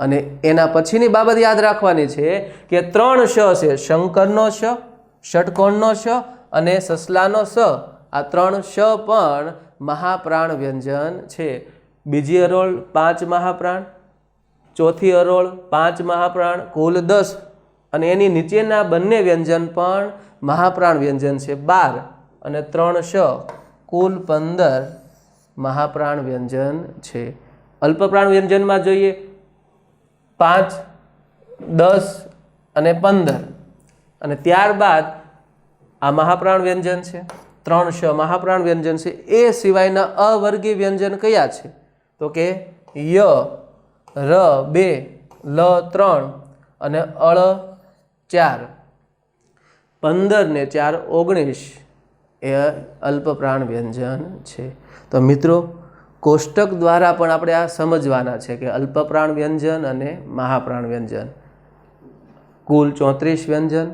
અને એના પછીની બાબત યાદ રાખવાની છે કે 3 શ છે, શંકરનો શ, ષટકોણનો શ અને સસલાનો સ. આ 3 શ પણ મહાપ્રાણ વ્યંજન છે. બીજી હરોળ 5 મહાપ્રાણ, ચોથી હરોળ 5 મહાપ્રાણ, કુલ 10 અને એની નીચેના બંને વ્યંજન પણ મહાપ્રાણ વ્યંજન છે 12 અને 3 શ કુલ 15 મહાપ્રાણ વ્યંજન છે. અલ્પપ્રાણ વ્યંજનમાં જોઈએ 5, 10 અને 15 અને ત્યારબાદ આ મહાપ્રાણ વ્યંજન છે. 3 મહાપ્રાણ વ્યંજન છે. એ સિવાયના અવર્ગીય વ્યંજન કયા છે? તો કે ય, ર 2, લ 3 અને અળ 4. 15 ને 4 19 એ અલ્પપ્રાણ વ્યંજન છે. તો મિત્રો કોષ્ટક દ્વારા પણ આપણે આ સમજવાના છે કે અલ્પપ્રાણ વ્યંજન અને મહાપ્રાણ વ્યંજન. કુલ 34 વ્યંજન,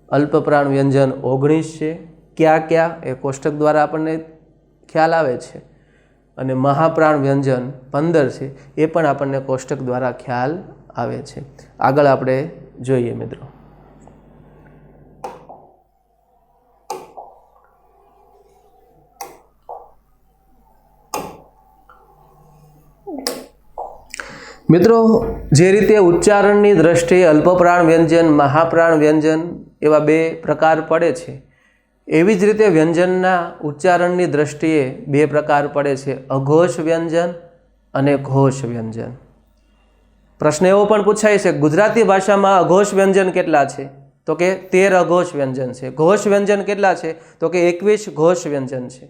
અલ્પપ્રાણ વ્યંજન 19 છે. ક્યાં ક્યાં એ કોષ્ટક દ્વારા આપણને ખ્યાલ આવે છે. અને મહાપ્રાણ વ્યંજન 15 છે, એ પણ આપણને કોષ્ટક દ્વારા ખ્યાલ આવે છે. આગળ આપણે જોઈએ મિત્રો. મિત્રો જે રીતે ઉચ્ચારણની દ્રષ્ટિએ અલ્પપ્રાણ વ્યંજન, મહાપ્રાણ વ્યંજન એવા 2 પ્રકાર પડે છે, એવી જ રીતે વ્યંજનના ઉચ્ચારણની દ્રષ્ટિએ 2 પ્રકાર પડે છે, અઘોષ વ્યંજન અને ઘોષ વ્યંજન. પ્રશ્ન એવો પણ પૂછાય છે, ગુજરાતી ભાષામાં અઘોષ વ્યંજન કેટલા છે? તો કે 13 અઘોષ વ્યંજન છે. ઘોષ વ્યંજન કેટલા છે? તો કે 21 ઘોષ વ્યંજન છે.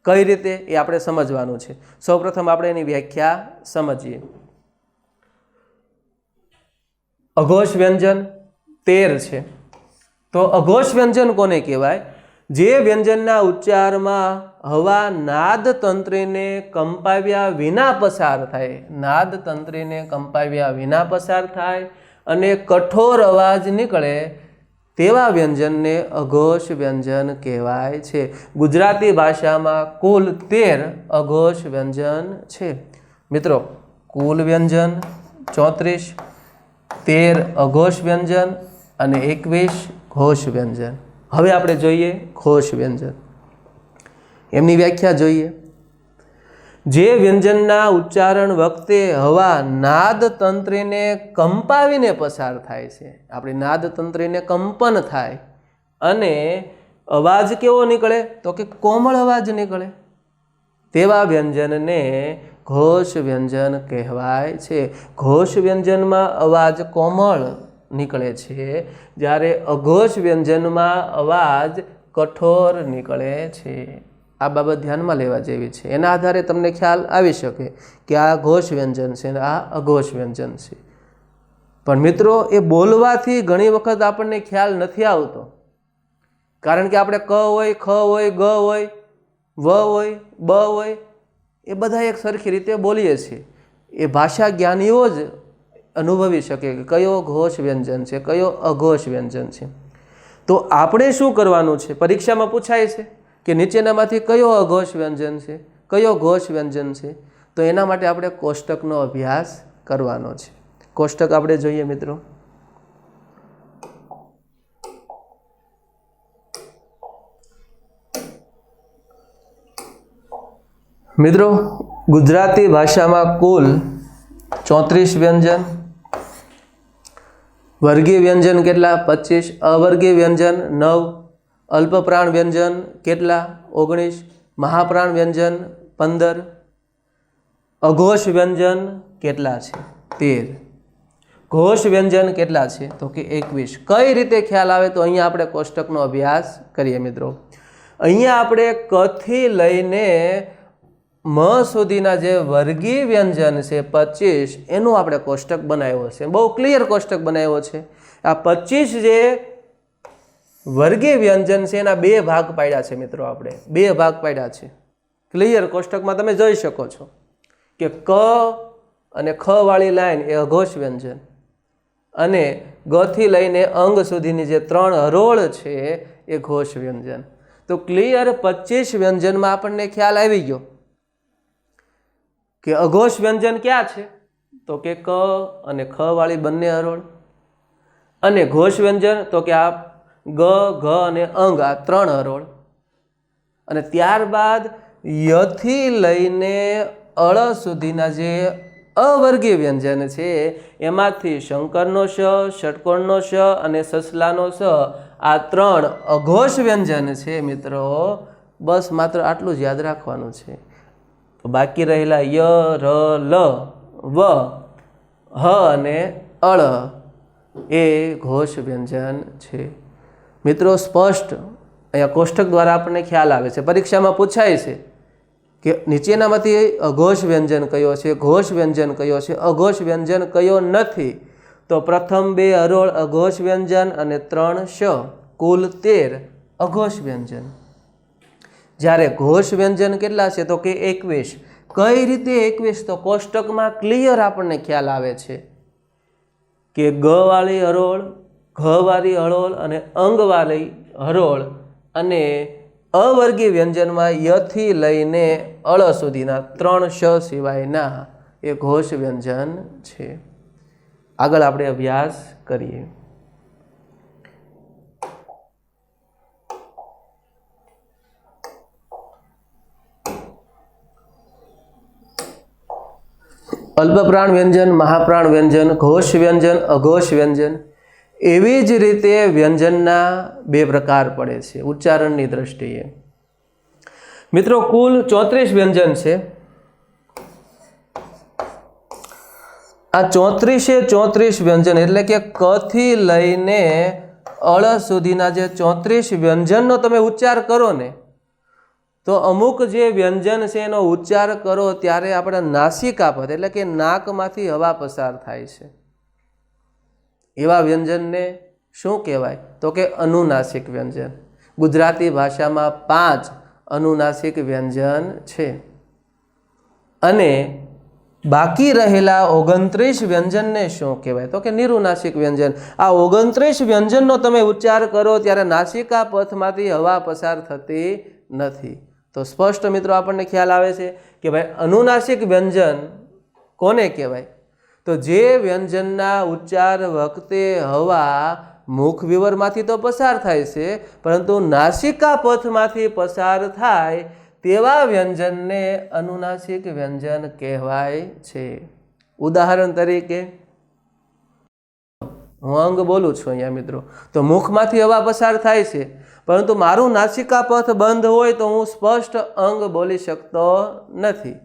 કઈ રીતે એ આપણે સમજવાનું છે. સૌપ્રથમ આપણે એની વ્યાખ્યા સમજીએ. અઘોષ વ્યંજન 13 છે. તો અઘોષ વ્યંજન કોને કહેવાય? જે વ્યંજનના ઉચ્ચારમાં હવા નાદ તંત્રીને કંપાવ્યા વિના પસાર થાય, નાદ તંત્રીને કંપાવ્યા વિના પસાર થાય અને કઠોર અવાજ નીકળે તેવા વ્યંજનને અઘોષ વ્યંજન કહેવાય છે. ગુજરાતી ભાષામાં કુલ 13 અઘોષ વ્યંજન છે. મિત્રો કુલ વ્યંજન 34, 13 અઘોષ વ્યંજન અને 21 ઘોષ વ્યંજન. હવે આપણે જોઈએ ઘોષ વ્યંજન. એમની વ્યાખ્યા જોઈએ. જે વ્યંજનના ઉચ્ચારણ વખતે હવા નાદ તંત્રીને કંપાવીને પસાર થાય છે, આપણી નાદ તંત્રીને કંપન થાય અને અવાજ કેવો નીકળે? તો કે કોમળ અવાજ નીકળે, તેવા વ્યંજનને ઘોષ વ્યંજન કહેવાય છે. ઘોષ વ્યંજનમાં અવાજ કોમળ નીકળે છે, જ્યારે અઘોષ વ્યંજનમાં અવાજ કઠોર નીકળે છે. આ બાબત ધ્યાનમાં લેવા જેવી છે. એના આધારે તમને ખ્યાલ આવી શકે કે આ ઘોષ વ્યંજન છે અને આ અઘોષ વ્યંજન છે. પણ મિત્રો એ બોલવાથી ઘણી વખત આપણને ખ્યાલ નથી આવતો, કારણ કે આપણે ક હોય, ખ હોય, ગ હોય, વ હોય, બ હોય, એ બધા એક સરખી રીતે બોલીએ છીએ. એ ભાષા જ્ઞાનીઓ જ અનુભવી શકે કે કયો ઘોષ વ્યંજન છે, કયો અઘોષ વ્યંજન છે. તો આપણે શું કરવાનું છે? પરીક્ષામાં પૂછાય છે કે નીચેનામાંથી કયો અઘોષ વ્યંજન છે, કયો ઘોષ વ્યંજન છે? તો એના માટે આપણે કોષ્ટકનો અભ્યાસ કરવાનો છે. કોષ્ટક આપણે જોઈએ મિત્રો. મિત્રો ગુજરાતી ભાષામાં કુલ 34 વ્યંજન. વર્ગીય વ્યંજન કેટલા? 25. અવર્ગીય વ્યંજન 9. અલ્પપ્રાણ વ્યંજન કેટલા? 19. મહાપ્રાણ વ્યંજન 15. અઘોષ વ્યંજન કેટલા છે? 13. ઘોષ વ્યંજન કેટલા છે? તો કે 21. કઈ રીતે ખ્યાલ આવે? તો અહીંયા આપણે કોષ્ટકનો અભ્યાસ કરીએ મિત્રો. અહીંયા આપણે કથી લઈને મ સુધીના જે વર્ગીય વ્યંજન છે 25, એનું આપણે કોષ્ટક બનાવ્યો છે. બહુ ક્લિયર કોષ્ટક બનાવ્યો છે. આ 25 જે વર્ગીય વ્યંજન છે એના 2 ભાગ પાડ્યા છે મિત્રો. આપણે 2 ભાગ પાડ્યા છે. ક્લિયર કોષ્ટકમાં તમે જોઈ શકો છો કે ક અને ખ વાળી લાઈન એ અઘોષ વ્યંજન અને ગ થી લઈને અંગ સુધીની જે 3 હરોળ છે એ ઘોષ વ્યંજન. તો ક્લિયર 25 વ્યંજનમાં આપણને ખ્યાલ આવી ગયો કે અઘોષ વ્યંજન ક્યાં છે? તો કે ક અને ખ વાળી બંને હરોળ, અને ઘોષ વ્યંજન તો કે આ ગ, ઘ અને અંગ, આ 3 હરોળ. અને ત્યારબાદ યથી લઈને અળ સુધીના જે અવર્ગીય વ્યંજન છે એમાંથી શંકરનો શ, ષટકોણનો શ અને સસલાનો સ, આ 3 અઘોષ વ્યંજન છે મિત્રો. બસ માત્ર આટલું જ યાદ રાખવાનું છે. તો બાકી રહેલા ય, ર, લ, વ, હ અને અળ એ ઘોષ વ્યંજન છે. મિત્રો સ્પષ્ટ અહીંયા કોષ્ટક દ્વારા આપણને ખ્યાલ આવે છે, પરીક્ષામાં પૂછાય છે કે નીચેનામાંથી અઘોષ વ્યંજન કયો છે, ઘોષ વ્યંજન કયો છે, અઘોષ વ્યંજન કયો નથી. તો પ્રથમ 2 હરોળ અઘોષ વ્યંજન અને 3 શ, કુલ 13 અઘોષ વ્યંજન. જ્યારે ઘોષ વ્યંજન કેટલા છે? તો કે 21. કઈ રીતે 21? તો કોષ્ટકમાં ક્લિયર આપણને ખ્યાલ આવે છે કે ગ વાળી હરોળ, ઘ વાળી હરોળ અને અંગ વાળી હરોળ અને અવર્ગી વ્યંજનમાં યથી લઈને અળ સુધીના 3 શ સિવાયના એ ઘોષ વ્યંજન છે. આગળ આપણે અભ્યાસ કરીએ. અલ્પપ્રાણ વ્યંજન, મહાપ્રાણ વ્યંજન, ઘોષ વ્યંજન, અઘોષ વ્યંજન. એવી જ રીતે વ્યંજનના 2 પ્રકાર પડે છે ઉચ્ચારણની દ્રષ્ટિએ. મિત્રો કુલ 34 વ્યંજન છે. આ 34 વ્યંજન એટલે કે ક થી લઈને અળ સુધીના જે 34 વ્યંજનનો તમે ઉચ્ચાર કરો ને, તો અમુક જે વ્યંજન છે એનો ઉચ્ચાર કરો ત્યારે આપણા નાસિકા પદ એટલે કે નાકમાંથી હવા પસાર થાય છે. એવા વ્યંજનને શું કહેવાય? તો કે અનુનાસિક વ્યંજન. ગુજરાતી ભાષામાં 5 અનુનાસિક વ્યંજન છે અને બાકી રહેલા 29 વ્યંજનને શું કહેવાય? તો કે નિરુનાસિક વ્યંજન. આ 29 વ્યંજનનો તમે ઉચ્ચાર કરો ત્યારે નાસિકા પથમાંથી હવા પસાર થતી નથી. તો સ્પષ્ટ મિત્રો આપણને ખ્યાલ આવે છે કે ભાઈ અનુનાસિક વ્યંજન કોને કહેવાય? તો જે વ્યંજનના ઉચ્ચાર વખતે હવા મુખ વિવરમાંથી તો પસાર થાય છે, પરંતુ નાસિકા પથમાંથી પસાર થાય તેવા વ્યંજનને અનુનાસિક વ્યંજન કહેવાય છે. ઉદાહરણ તરીકે હું અંગ બોલું છું અહીંયા મિત્રો, તો મુખમાંથી હવા પસાર થાય છે, પરંતુ મારું નાસિકા પથ બંધ હોય તો હું સ્પષ્ટ અંગ બોલી શકતો નથી.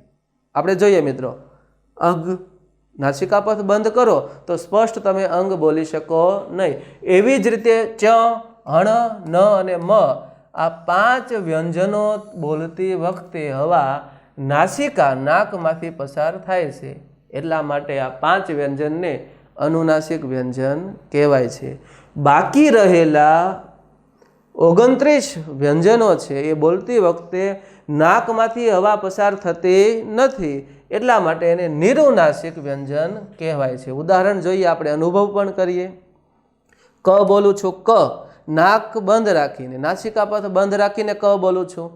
આપણે જોઈએ મિત્રો, અગ નાસિકા પથ બંધ કરો તો સ્પષ્ટ તમે અંગ બોલી શકો નહીં. એવી જ રીતે ચ, હણ, ન અને મ આ 5 વ્યંજનો બોલતી વખતે હવા નાસિકા નાકમાંથી પસાર થાય છે. એટલા માટે આ 5 વ્યંજનને અનુનાસિક વ્યંજન કહેવાય છે. બાકી રહેલા 29 વ્યંજનો છે એ બોલતી વખતે નાકમાંથી હવા પસાર થતી નથી, એટલા માટે એને નિરુનાસિક વ્યંજન કહેવાય છે. ઉદાહરણ જોઈએ, આપણે અનુભવ પણ કરીએ. ક બોલું છું, ક નાક બંધ રાખીને, નાસિકા પથ બંધ રાખીને ક બોલું છું,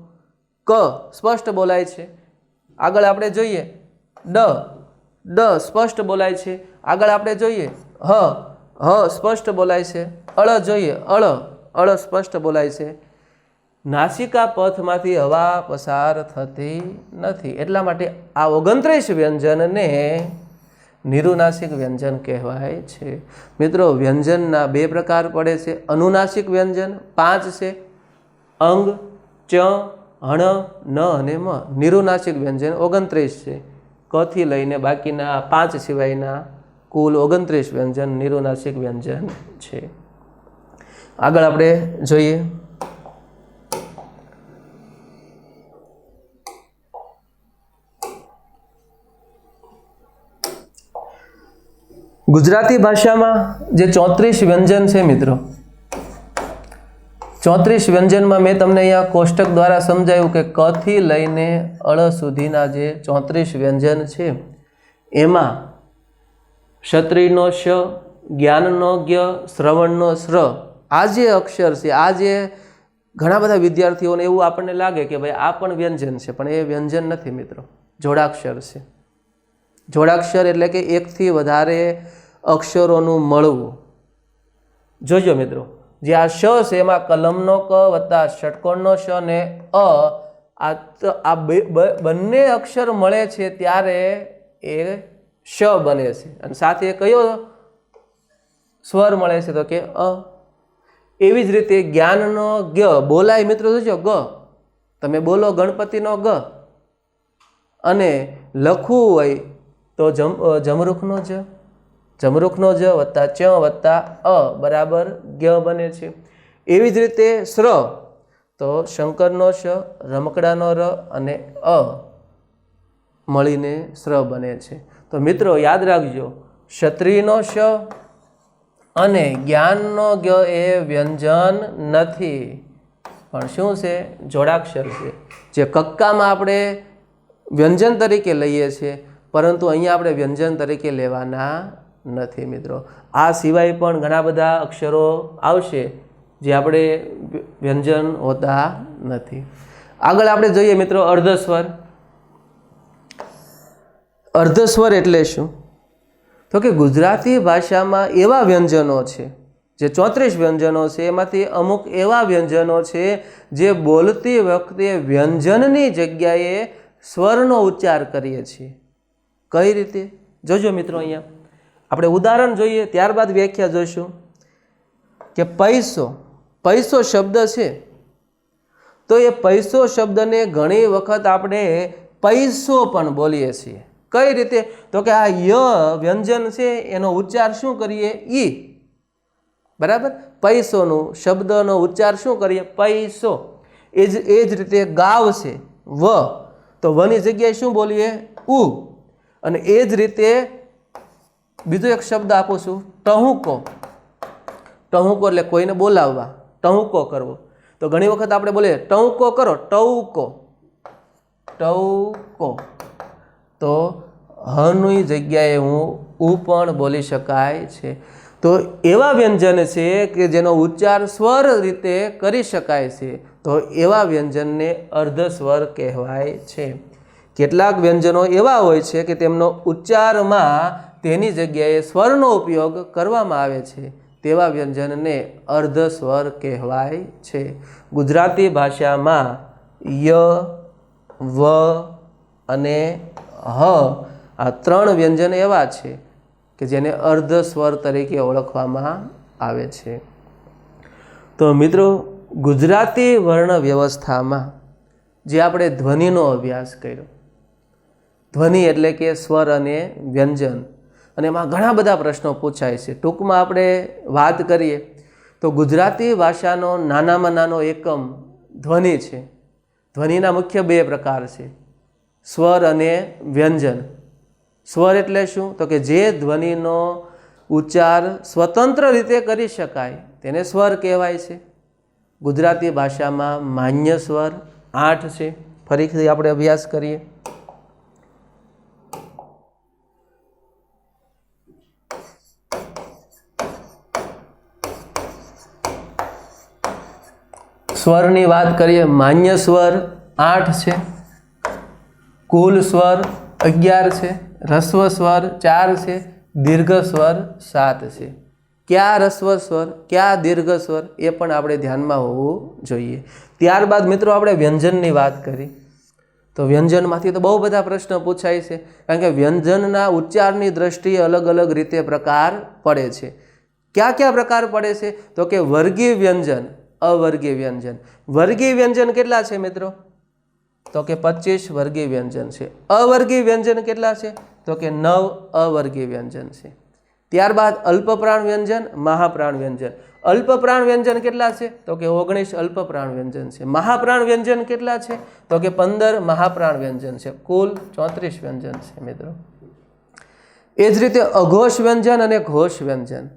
ક સ્પષ્ટ બોલાય છે. આગળ આપણે જોઈએ ડ, ડ સ્પષ્ટ બોલાય છે. આગળ આપણે જોઈએ હ, હ સ્પષ્ટ બોલાય છે. અળ જોઈએ, અળ સ્પષ્ટ બોલાય છે. નાસિકા પથમાંથી હવા પસાર થતી નથી, એટલા માટે આ 29 વ્યંજનને નિરુનાસિક વ્યંજન કહેવાય છે. મિત્રો વ્યંજનના 2 પ્રકાર પડે છે. અનુનાસિક વ્યંજન 5 છે, અંગ, ચ, હણ, ન અને મ. નિરુનાસિક વ્યંજન 29 છે. ક થી લઈને બાકીના 5 સિવાયના કુલ 29 વ્યંજન નિરુનાસિક વ્યંજન છે. આગળ આપણે જોઈએ ગુજરાતી ભાષામાં જે 34 વ્યંજન છે મિત્રો, 34 વ્યંજનમાં મેં તમને અહીંયા કોષ્ટક દ્વારા સમજાવ્યું કે ક થી લઈને અળ સુધીના જે 34 વ્યંજન છે એમાં ક્ષત્રિયનો શ, જ્ઞાનનો જ્ઞ, શ્રવણનો શ્ર, આ જે અક્ષર છે, આ જે ઘણા બધા વિદ્યાર્થીઓને એવું આપણને લાગે કે ભાઈ આ પણ વ્યંજન છે, પણ એ વ્યંજન નથી મિત્રો, જોડાક્ષર છે. જોડાક્ષર એટલે કે એકથી વધારે અક્ષરોનું મળવું. જોજો મિત્રો, જે આ શ છે એમાં કલમનો ક વત્તા ષટકોણનો શ ને આ બંને અક્ષર મળે છે ત્યારે એ શ બને છે, અને સાથે કયો સ્વર મળે છે તો કે અ. એવી જ રીતે જ્ઞાનનો જ્ઞ બોલાય મિત્રો, જોજો ગ, તમે બોલો ગણપતિનો ગ, અને લખવું હોય તો જમરૂખનો જ, જમરૂખનો જ વત્તા ચ વત્તા અ બરાબર જ્ઞ બને છે. એવી જ રીતે શ્ર તો શંકરનો શ, રમકડાનો ર અને અ મળીને શ્ર બને છે. તો મિત્રો યાદ રાખજો, ક્ષત્રિયનો શ અને જ્ઞાનનો જ્ઞ એ વ્યંજન નથી, પણ શું છે? જોડાક્ષર છે, જે કક્કામાં આપણે વ્યંજન તરીકે લઈએ છીએ, પરંતુ અહીંયા આપણે વ્યંજન તરીકે લેવાના નથી મિત્રો. આ સિવાય પણ ઘણા બધા અક્ષરો આવશે જે આપણે વ્યંજન હોતા નથી. આગળ આપણે જોઈએ મિત્રો અર્ધસ્વર. અર્ધસ્વર એટલે શું? તો કે ગુજરાતી ભાષામાં એવા વ્યંજનો છે, જે 34 વ્યંજનો છે, એમાંથી અમુક એવા વ્યંજનો છે જે બોલતી વખતે વ્યંજનની જગ્યાએ સ્વરનો ઉચ્ચાર કરીએ છીએ. કઈ રીતે? જોજો મિત્રો, અહીંયા આપણે ઉદાહરણ જોઈએ, ત્યારબાદ વ્યાખ્યા જોઈશું. કે પૈસો, પૈસો શબ્દ છે, તો એ પૈસો શબ્દને ઘણી વખત આપણે પૈસો પણ બોલીએ છીએ. કઈ રીતે? તો કે આ ય વ્યંજન છે એનો ઉચ્ચાર શું કરીએ? ઈ. બરાબર? પૈસોનું શબ્દનો ઉચ્ચાર શું કરીએ? પૈસો. એ જ રીતે ગાવ છે વ, તો વની જગ્યાએ શું બોલીએ? ઉ. અને એ જ રીતે બીજો એક શબ્દ આપું છું, ટહુકો. ટહુકો એટલે કોઈને બોલાવવા, ટહુકો કરવો. તો ઘણી વખત આપણે બોલીએ ટહુકો કરો, ટહુકો, ટહુકો. તો હની જગ્યાએ હું ઉ પણ બોલી શકાય છે. તો એવા વ્યંજન છે કે જેનો ઉચ્ચાર સ્વર રીતે કરી શકાય છે, તો એવા વ્યંજનને અર્ધસ્વર કહેવાય છે. કેટલાક વ્યંજનો એવા હોય છે કે તેમનો ઉચ્ચારમાં તેની જગ્યાએ સ્વરનો ઉપયોગ કરવામાં આવે છે, તેવા વ્યંજનને અર્ધસ્વર કહેવાય છે. ગુજરાતી ભાષામાં ય, વ અને હ આ 3 વ્યંજન એવા છે કે જેને અર્ધસ્વર તરીકે ઓળખવામાં આવે છે. તો મિત્રો ગુજરાતી વર્ણ વ્યવસ્થામાં જે આપણે ધ્વનિનો અભ્યાસ કર્યો, ધ્વનિ એટલે કે સ્વર અને વ્યંજન, અને એમાં ઘણા બધા પ્રશ્નો પૂછાય છે. ટૂંકમાં આપણે વાત કરીએ તો ગુજરાતી ભાષાનો નાનામાં નાનો એકમ ધ્વનિ છે. ધ્વનિના મુખ્ય 2 પ્રકાર છે, સ્વર અને વ્યંજન. સ્વર એટલે શું? તો કે જે ધ્વનિનો ઉચ્ચાર સ્વતંત્ર રીતે કરી શકાય તેને સ્વર કહેવાય છે. ગુજરાતી ભાષામાં માન્ય સ્વર 8 છે. ફરીથી આપણે અભ્યાસ કરીએ. સ્વરની વાત કરીએ, માન્ય સ્વર 8 છે, કુલ સ્વર 11 છે, રસ્વ સ્વર 4 છે, દીર્ઘ સ્વર 7 છે. ક્યાં રસ્વ સ્વર, ક્યાં દીર્ઘ સ્વર, એ પણ આપણે ધ્યાનમાં હોવું જોઈએ. ત્યારબાદ મિત્રો આપણે વ્યંજનની વાત કરી, તો વ્યંજનમાંથી તો બહુ બધા પ્રશ્નો પૂછાય છે, કારણ કે વ્યંજનના ઉચ્ચારની દ્રષ્ટિએ અલગ અલગ રીતે પ્રકાર પડે છે. ક્યાં ક્યાં પ્રકાર પડે છે? તો કે વર્ગીય વ્યંજન, અવર્ગીય વ્યંજન. વર્ગીય વ્યંજન કેટલા છે મિત્રો? તો કે 25 વર્ગીય વ્યંજન છે. અવર્ગીય વ્યંજન કેટલા છે? તો કે 9 અવર્ગીય વ્યંજન છે. ત્યારબાદ અલ્પપ્રાણ વ્યંજન, મહાપ્રાણ વ્યંજન. અલ્પપ્રાણ વ્યંજન કેટલા છે? તો કે 19 અલ્પપ્રાણ વ્યંજન છે. મહાપ્રાણ વ્યંજન કેટલા છે? તો કે 15 મહાપ્રાણ વ્યંજન છે. કુલ 34 વ્યંજન છે મિત્રો. એ જ રીતે અઘોષ વ્યંજન અને ઘોષ વ્યંજન,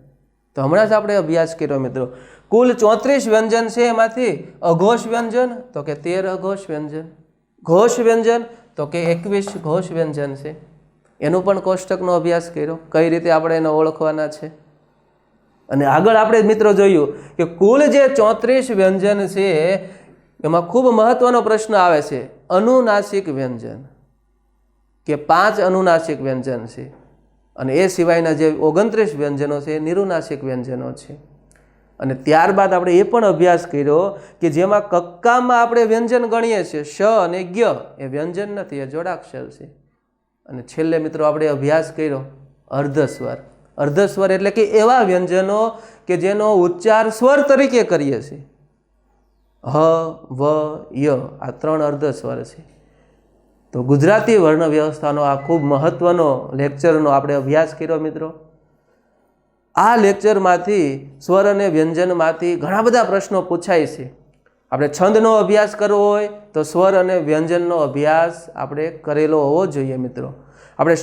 તો હમણાં જ આપણે અભ્યાસ કર્યો મિત્રો. કુલ 34 વ્યંજન છે, એમાંથી અઘોષ વ્યંજન તો કે 13 અઘોષ વ્યંજન, ઘોષ વ્યંજન તો કે 21 ઘોષ વ્યંજન છે. એનું પણ કોષ્ટકનો અભ્યાસ કર્યો, કઈ રીતે આપણે એને ઓળખવાના છે. અને આગળ આપણે મિત્રો જોયું કે કુલ જે 34 વ્યંજન છે એમાં ખૂબ મહત્વનો પ્રશ્ન આવે છે, અનુનાસિક વ્યંજન, કે 5 અનુનાસિક વ્યંજન છે, અને એ સિવાયના જે 29 વ્યંજનો છે એ નિરુનાસિક વ્યંજનો છે. અને ત્યારબાદ આપણે એ પણ અભ્યાસ કર્યો કે જેમાં કક્કામાં આપણે વ્યંજન ગણીએ છીએ શ અને જ્ઞ, એ વ્યંજન નથી, એ જોડાક્ષર છે. અને છેલ્લે મિત્રો આપણે અભ્યાસ કર્યો અર્ધસ્વર. અર્ધસ્વર એટલે કે એવા વ્યંજનો કે જેનો ઉચ્ચાર સ્વર તરીકે કરીએ છીએ. હ, વ, ય આ 3 અર્ધસ્વર છે. તો ગુજરાતી વર્ણ વ્યવસ્થાનો આ ખૂબ મહત્વનો લેક્ચરનો આપણે અભ્યાસ કર્યો મિત્રો. આ લેક્ચરમાંથી સ્વર અને વ્યંજનમાંથી ઘણા બધા પ્રશ્નો પૂછાય છે. આપણે છંદનો અભ્યાસ કરવો હોય તો સ્વર અને વ્યંજનનો અભ્યાસ આપણે કરેલો હોવો જોઈએ મિત્રો. આપણે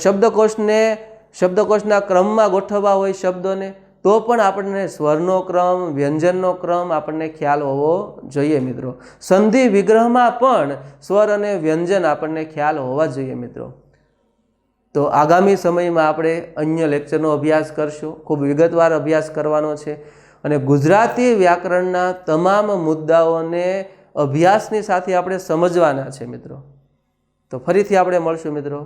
શબ્દકોશના ક્રમમાં ગોઠવવા હોય શબ્દોને તો પણ આપણને સ્વરનો ક્રમ, વ્યંજનનો ક્રમ આપણને ખ્યાલ હોવો જોઈએ મિત્રો. સંધિ વિગ્રહમાં પણ સ્વર અને વ્યંજન આપણને ખ્યાલ હોવા જોઈએ મિત્રો. તો આગામી સમયમાં આપણે અન્ય લેક્ચરનો અભ્યાસ કરશું. ખૂબ વિગતવાર અભ્યાસ કરવાનો છે અને ગુજરાતી વ્યાકરણના તમામ મુદ્દાઓને અભ્યાસની સાથે આપણે સમજવાના છે મિત્રો. તો ફરીથી આપણે મળશું મિત્રો.